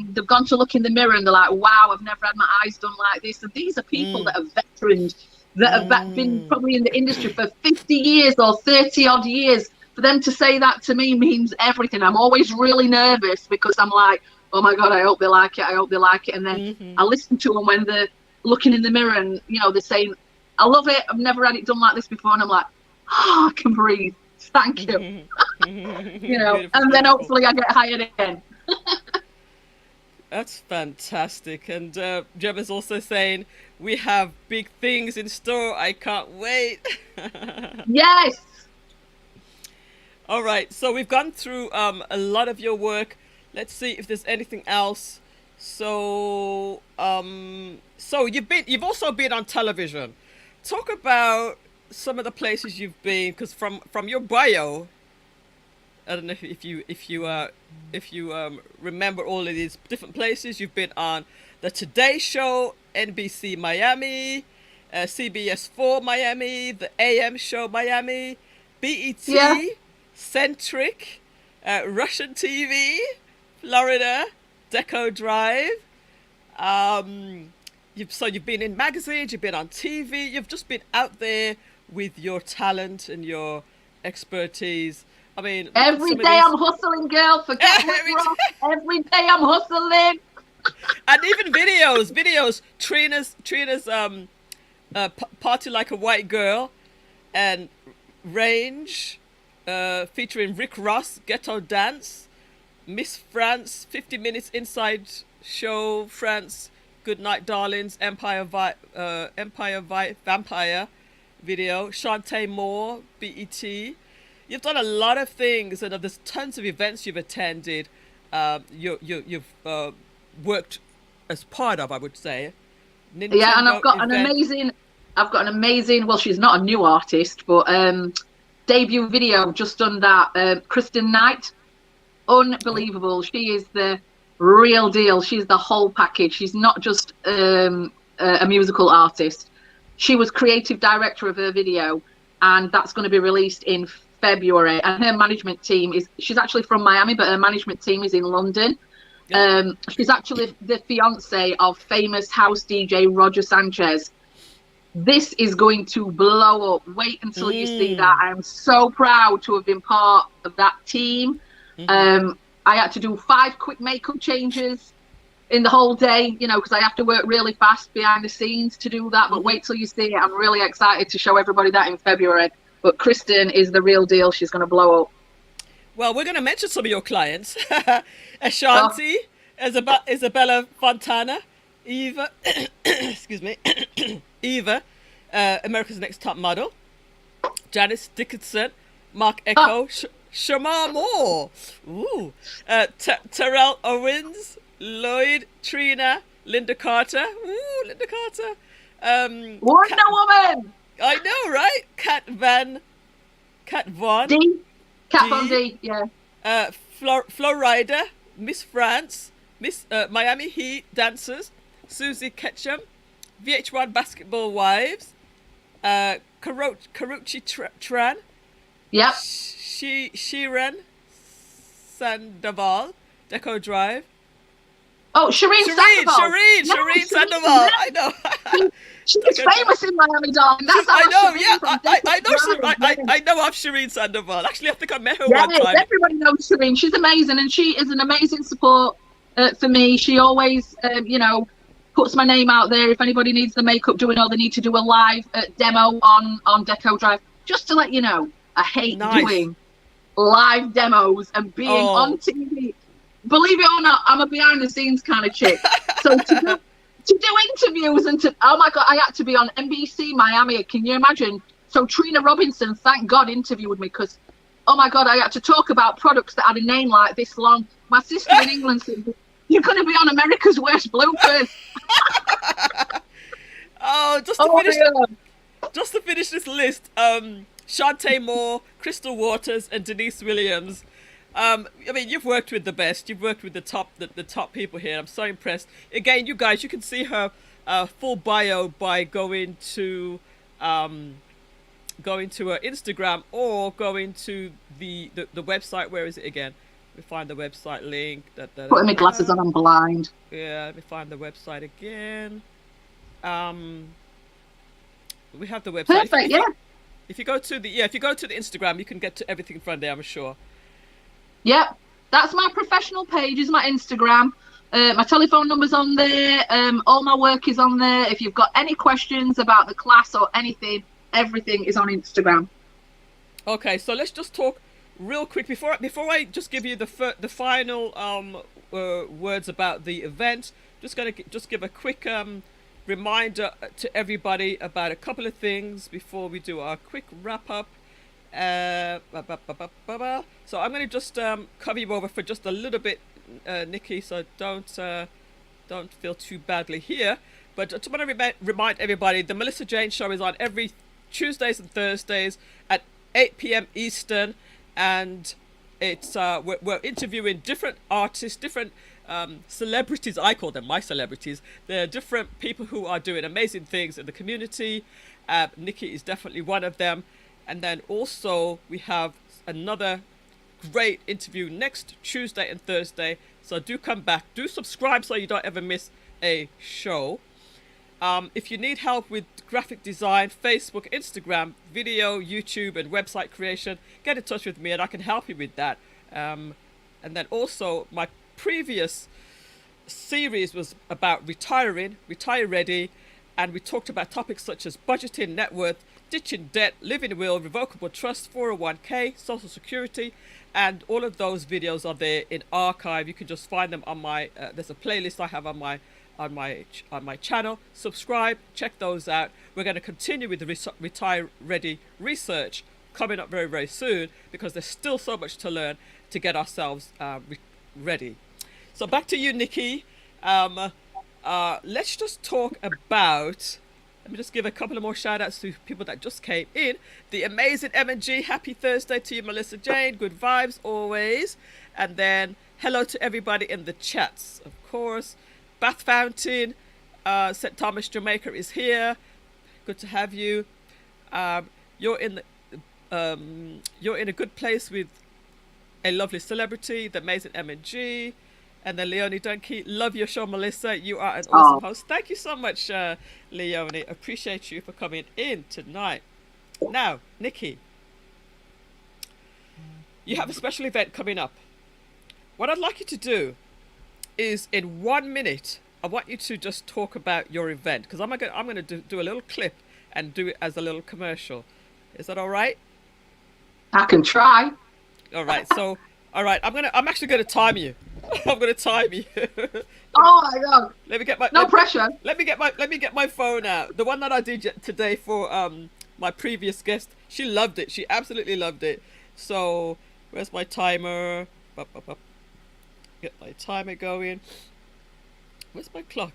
they've gone to look in the mirror and they're like, wow, I've never had my eyes done like this. And these are people that are veterans, that have been probably in the industry for 50 years or 30 odd years. For them to say that to me means everything. I'm always really nervous, because I'm like, oh my God, I hope they like it. I hope they like it. And then I listen to them when they're looking in the mirror and, they're saying, I love it. I've never had it done like this before. And I'm like, oh, I can breathe. Thank you. Beautiful, And then beautiful. hopefully I get hired again. That's fantastic. And Gemma's also saying, we have big things in store. I can't wait. Yes. All right. So we've gone through a lot of your work. Let's see if there's anything else. So you've also been on television. Talk about some of the places you've been, because from your bio, I don't know if you remember all of these different places you've been on: the Today Show, NBC Miami, CBS 4 Miami, the AM Show Miami, BET, Yeah. Centric, Russian TV, Florida, Deco Drive. You've been in magazines, you've been on TV, you've just been out there with your talent and your expertise. I mean, look at Every some of day these- I'm hustling, girl. Forget Every Whit Ross. Every day I'm hustling. and even videos. Trina's Party Like a White Girl, and Range, featuring Rick Ross, Ghetto Dance, Miss France, 50 Minutes Inside Show France, Good Night Darlings, Empire Vampire video, Shantae Moore, BET. You've done a lot of things, and there's tons of events you've attended. You've worked as part of, I would say. Yeah, and I've got Nintendo an event. amazing. Well, she's not a new artist, but debut video just done that. Kristen Knight, unbelievable. She is the real deal. She's the whole package. She's not just a musical artist. She was creative director of her video, and that's going to be released in February. And her management team she's actually from Miami, but her management team is in London. She's actually the fiance of famous house DJ Roger Sanchez. This is going to blow up. Wait until you see that. I'm so proud to have been part of that team. I had to do 5 quick makeup changes in the whole day, because I have to work really fast behind the scenes to do that. But wait till you see it. I'm really excited to show everybody that in February. But Kristen is the real deal. She's going to blow up. Well, we're going to mention some of your clients. Ashanti, Isabella Fontana, Eva, excuse me, Eva, America's Next Top Model, Janice Dickinson, Mark Echo, Shamar Moore, ooh, Terrell Owens, Lloyd, Trina, Linda Carter, ooh, Linda Carter, Wonder Woman! I know, right? Kat Von, D? Cat D. Von D, yeah. Florida, Miss France, Miss Miami Heat Dancers, Susie Ketchum, VH1 Basketball Wives, Karuchi Tran, Yep. Shiran Sandoval, Deco Drive. Oh, Shireen Sandoval. Shireen Sandoval. I know. She's famous in Miami, darling. That's how I know. Shireen Yeah, from I know. Drive. I know of Shireen Sandoval. Actually, I think I met her Yes, one time. everybody knows Shireen. She's amazing, and she is an amazing support for me. She always, puts my name out there. If anybody needs the makeup doing, or they need to do a live demo on Deco Drive, just to let you know, I hate doing live demos and being on TV. Believe it or not, I'm a behind the scenes kind of chick. So to do interviews and oh my God, I had to be on NBC Miami. Can you imagine? So Trina Robinson, thank God, interviewed me, because oh my God, I had to talk about products that had a name like this long. My sister in England said, You're going to be on America's Worst Bloopers. Oh, just to finish this list, Shantae Moore, Crystal Waters, and Denise Williams. I mean, you've worked with the best. You've worked with the top people here. I'm so impressed. Again, you guys, you can see her full bio by going to her Instagram or going to the website. Where is it again? We find the website link. Putting my glasses on, I'm blind. Yeah, let me find the website again. We have the website. Perfect, yeah. If you go to the Instagram, you can get to everything from there, I'm sure. Yep, that's my professional page, is my Instagram. My telephone number's on there. All my work is on there. If you've got any questions about the class or anything, everything is on Instagram. Okay, so let's just talk real quick before I just give you the final words about the event. Just gonna give a quick reminder to everybody about a couple of things before we do our quick wrap up. So I'm going to just cover you over for just a little bit, Nikki, so don't feel too badly here. But I just want to remind everybody, the Millissa Jayne show is on every Tuesdays and Thursdays at 8 p.m. Eastern, and it's we're interviewing different artists, different celebrities. I call them my celebrities. They're different people who are doing amazing things in the community. Nikki is definitely one of them. And then also we have another great interview next Tuesday and Thursday. So do come back. Do subscribe so you don't ever miss a show. If you need help with graphic design, Facebook, Instagram, video, YouTube, and website creation, get in touch with me and I can help you with that. And then also my previous series was about retiring, retire ready, and we talked about topics such as budgeting, net worth, ditching debt, living will, revocable trust, 401k, social security, and all of those videos are there in archive. You can just find them on my there's a playlist I have on my channel. Subscribe, check those out. We're going to continue with the retire ready research coming up very, very soon, because there's still so much to learn to get ourselves ready. So back to you, Nikki. Let's just talk about, let me just give a couple of more shout outs to people that just came in. The amazing M&G, happy Thursday to you, Millissa Jayne, good vibes always. And then hello to everybody in the chats, of course. Bath Fountain, St. Thomas, Jamaica is here. Good to have you. You're in a good place with a lovely celebrity, the amazing M&G. And then Leonie Dunkey, love your show, Millissa. You are an awesome host. Thank you so much, Leonie. Appreciate you for coming in tonight. Now, Nikki, you have a special event coming up. What I'd like you to do is, in 1 minute, I want you to just talk about your event, because I'm gonna do a little clip and do it as a little commercial. Is that all right? I can try. All right. So, all right. I'm actually gonna time you. I'm gonna time you. Oh my god! Let me get my pressure. Let me get my phone out. The one that I did today for my previous guest. She loved it. She absolutely loved it. So where's my timer? Get my timer going. Where's my clock?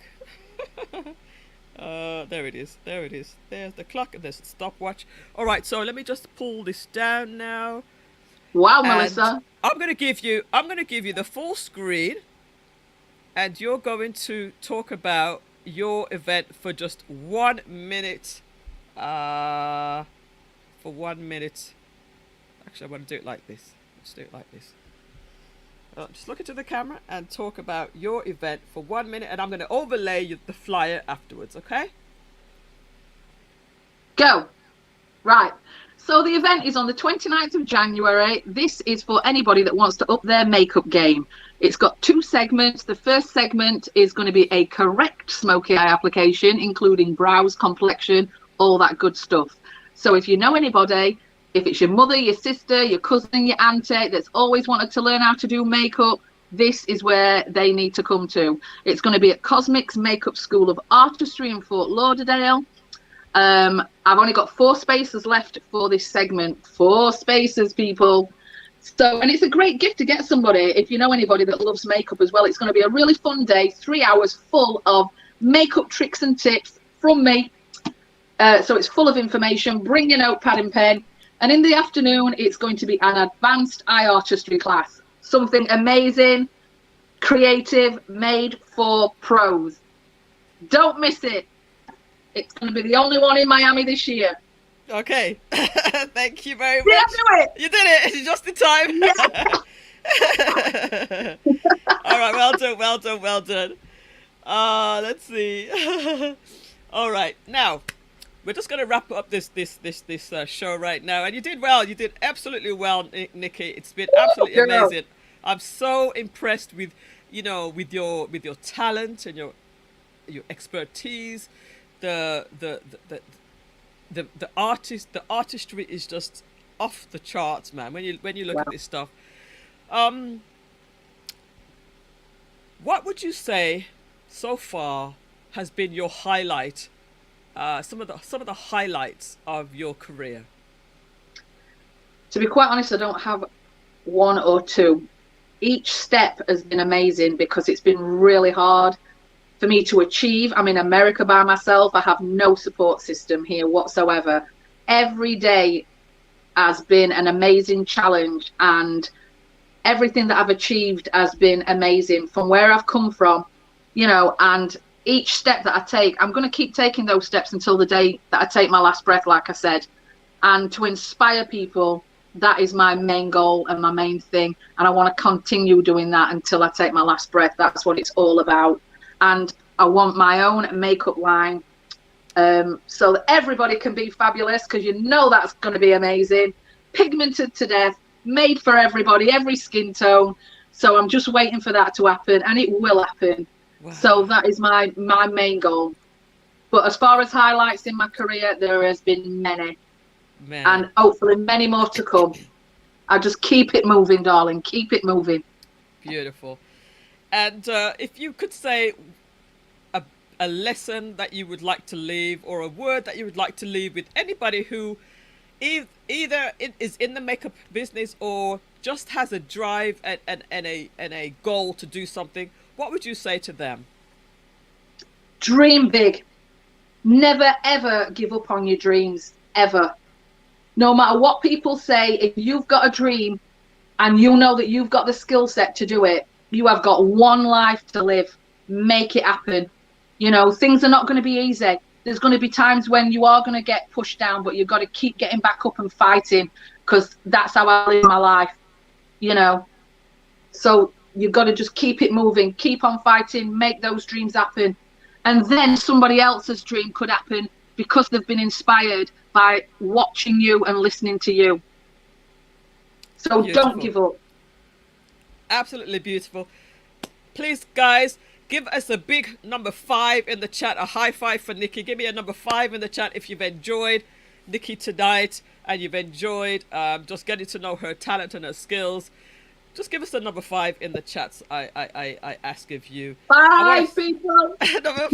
There it is. There's the clock and there's the stopwatch. All right. So let me just pull this down now. Wow, Millissa. I'm gonna give you the full screen, and you're going to talk about your event for just 1 minute. For 1 minute. Actually, I want to do it like this. Let's do it like this. Just look into the camera and talk about your event for 1 minute, and I'm going to overlay the flyer afterwards. Okay? Go. Right. So the event is on the 29th of January. This is for anybody that wants to up their makeup game. It's got 2 segments. The first segment is going to be a correct smoky eye application, including brows, complexion, all that good stuff. So if you know anybody, if it's your mother, your sister, your cousin, your auntie that's always wanted to learn how to do makeup, this is where they need to come to. It's going to be at Cosmic's Makeup School of Artistry in Fort Lauderdale. I've only got 4 spaces left for this segment. 4 spaces, people. So, and it's a great gift to get somebody, if you know anybody that loves makeup as well. It's going to be a really fun day, 3 hours full of makeup tricks and tips from me. So it's full of information. Bring your notepad and pen. And in the afternoon, it's going to be an advanced eye artistry class. Something amazing, creative, made for pros. Don't miss it. It's going to be the only one in Miami this year. Okay. Thank you very much. Did I do it? You did it just in time. Yeah. All right, well done. Let's see. All right, now we're just going to wrap up this show right now, and you did well. You did absolutely well, Nikki. It's been absolutely amazing. I'm so impressed with with your talent and your expertise. The artistry is just off the charts, man. When you look at this stuff, what would you say so far has been your highlight? Some of the highlights of your career. To be quite honest, I don't have one or two. Each step has been amazing because it's been really hard for me to achieve. I'm in America by myself. I have no support system here whatsoever. Every day has been an amazing challenge, and everything that I've achieved has been amazing from where I've come from, and each step that I take, I'm going to keep taking those steps until the day that I take my last breath, like I said, and to inspire people. That is my main goal and my main thing, and I want to continue doing that until I take my last breath. That's what it's all about. And I want my own makeup line, so that everybody can be fabulous, because that's going to be amazing. Pigmented to death, made for everybody, every skin tone. So I'm just waiting for that to happen, and it will happen. Wow. So that is my main goal. But as far as highlights in my career, there has been many. And hopefully many more to come. I just keep it moving, darling. Keep it moving. Beautiful. And if you could say a lesson that you would like to leave, or a word that you would like to leave with anybody who either is in the makeup business or just has a drive and a goal to do something, what would you say to them? Dream big. Never, ever give up on your dreams, ever. No matter what people say, if you've got a dream and you know that you've got the skill set to do it, you have got one life to live. Make it happen. Things are not going to be easy. There's going to be times when you are going to get pushed down, but you've got to keep getting back up and fighting, because that's how I live my life, So you've got to just keep it moving, keep on fighting, make those dreams happen. And then somebody else's dream could happen because they've been inspired by watching you and listening to you. So beautiful. Don't give up. Absolutely beautiful. Please, guys, give us a big number 5 in the chat. A high five for Nikki. Give me a number 5 in the chat if you've enjoyed Nikki tonight and you've enjoyed just getting to know her talent and her skills. Just give us a number 5 in the chats. I ask of you. 5 people. Number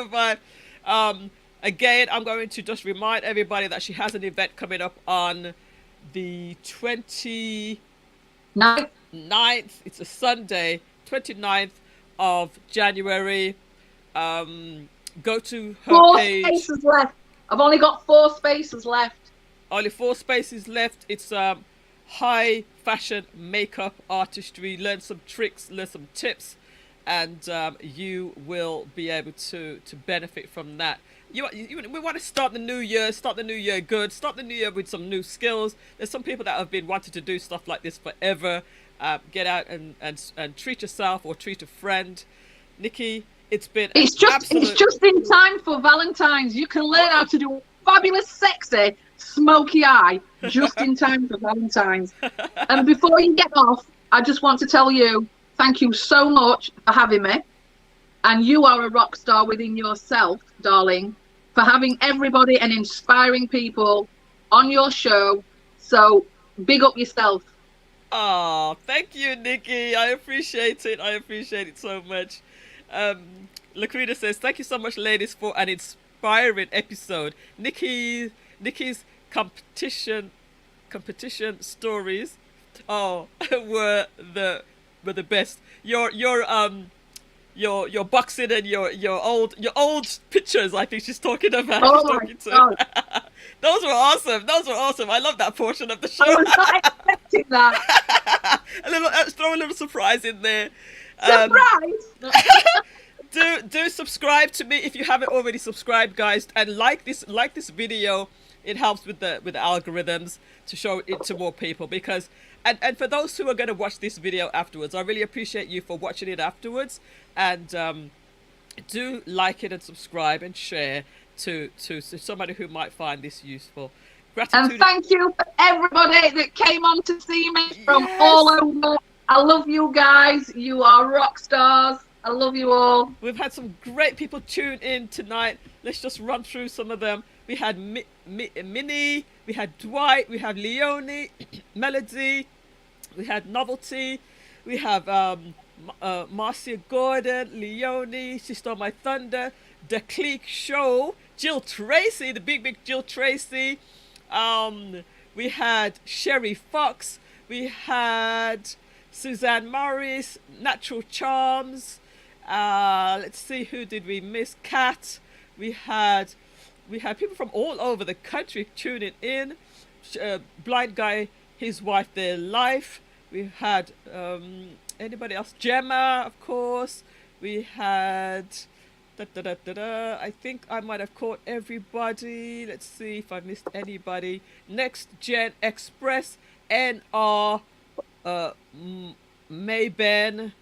5. Again, I'm going to just remind everybody that she has an event coming up on the 29th. It's a Sunday, 29th of January. Go to her page. 4 spaces left. I've only got 4 spaces left. Only 4 spaces left. It's high fashion makeup artistry. Learn some tricks, learn some tips, and you will be able to benefit from that. We want to start the new year good, start the new year with some new skills. There's some people that have been wanting to do stuff like this forever. Get out and treat yourself or treat a friend. Nikki, it's just in time for Valentine's. You can learn how to do fabulous, sexy, smoky eye just in time for Valentine's. And before you get off, I just want to tell you, thank you so much for having me. And you are a rock star within yourself, darling, for having everybody and inspiring people on your show. So big up yourself. Oh, thank you, Nikki. I appreciate it. I appreciate it so much. Lacrida says, thank you so much, ladies, for an inspiring episode. Nikki's competition stories Oh, were the best. Your boxing and your old pictures. I think she's talking about. Oh She's my talking to. God. Those were awesome. Those were awesome. I love that portion of the I show. was not expecting that. Throw a little surprise in there. Surprise! Do subscribe to me if you haven't already subscribed, guys, and like this video. It helps with the algorithms to show it to more people, because and for those who are going to watch this video afterwards, I really appreciate you for watching it afterwards, and do like it and subscribe and share to somebody who might find this useful. Gratitude. And thank you for everybody that came on to see me from Yes. all over. I love you guys. You are rock stars. I love you all. We've had some great people tune in tonight. Let's just run through some of them. We had Minnie, we had Dwight, we have Leonie, Melody, we had Novelty, we have Marcia Gordon, Leonie, She Stole My Thunder, The Clique Show, Jill Tracy, the big Jill Tracy. We had Sherry Fox, we had Suzanne Morris, Natural Charms. Let's see, who did we miss? Kat. We had people from all over the country tuning in. Blind Guy, his wife, their life. We had anybody else? Gemma, of course. We had I think I might have caught everybody. Let's see if I missed anybody. Next Gen Express, NR, Mayben.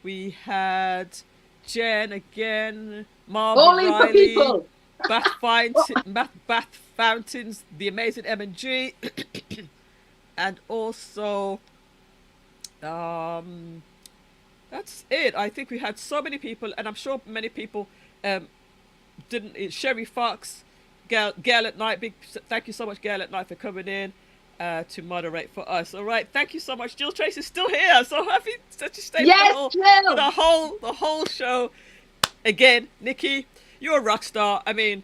We had Jen again, Marvin Only for Riley, people. Bath Fountains, the amazing M&G, and also, that's it. I think we had so many people, and I'm sure many people didn't. Sherry Fox, Gail at Night. Big thank you so much, Gail at Night, for coming in to moderate for us. All right, thank you so much. Jill Tracy's still here. So happy that you stayed Yes, Jill. for the whole show. Again, Nikki, you're a rock star. I mean,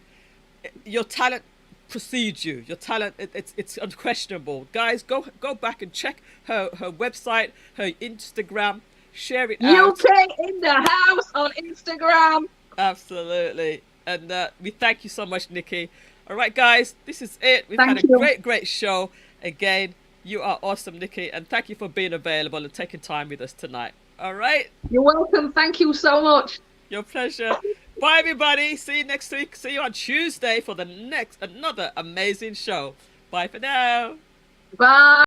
your talent precedes you. Your talent, it's unquestionable. Guys, go back and check her website, her Instagram. Share it out. UK in the house on Instagram. Absolutely. And we thank you so much, Nikki. All right, guys, this is it. We've Thank had a you. great show. Again, you are awesome, Nikki, and thank you for being available and taking time with us tonight. All right? You're welcome. Thank you so much. Your pleasure. Bye, everybody. See you next week. See you on Tuesday for another amazing show. Bye for now. Bye.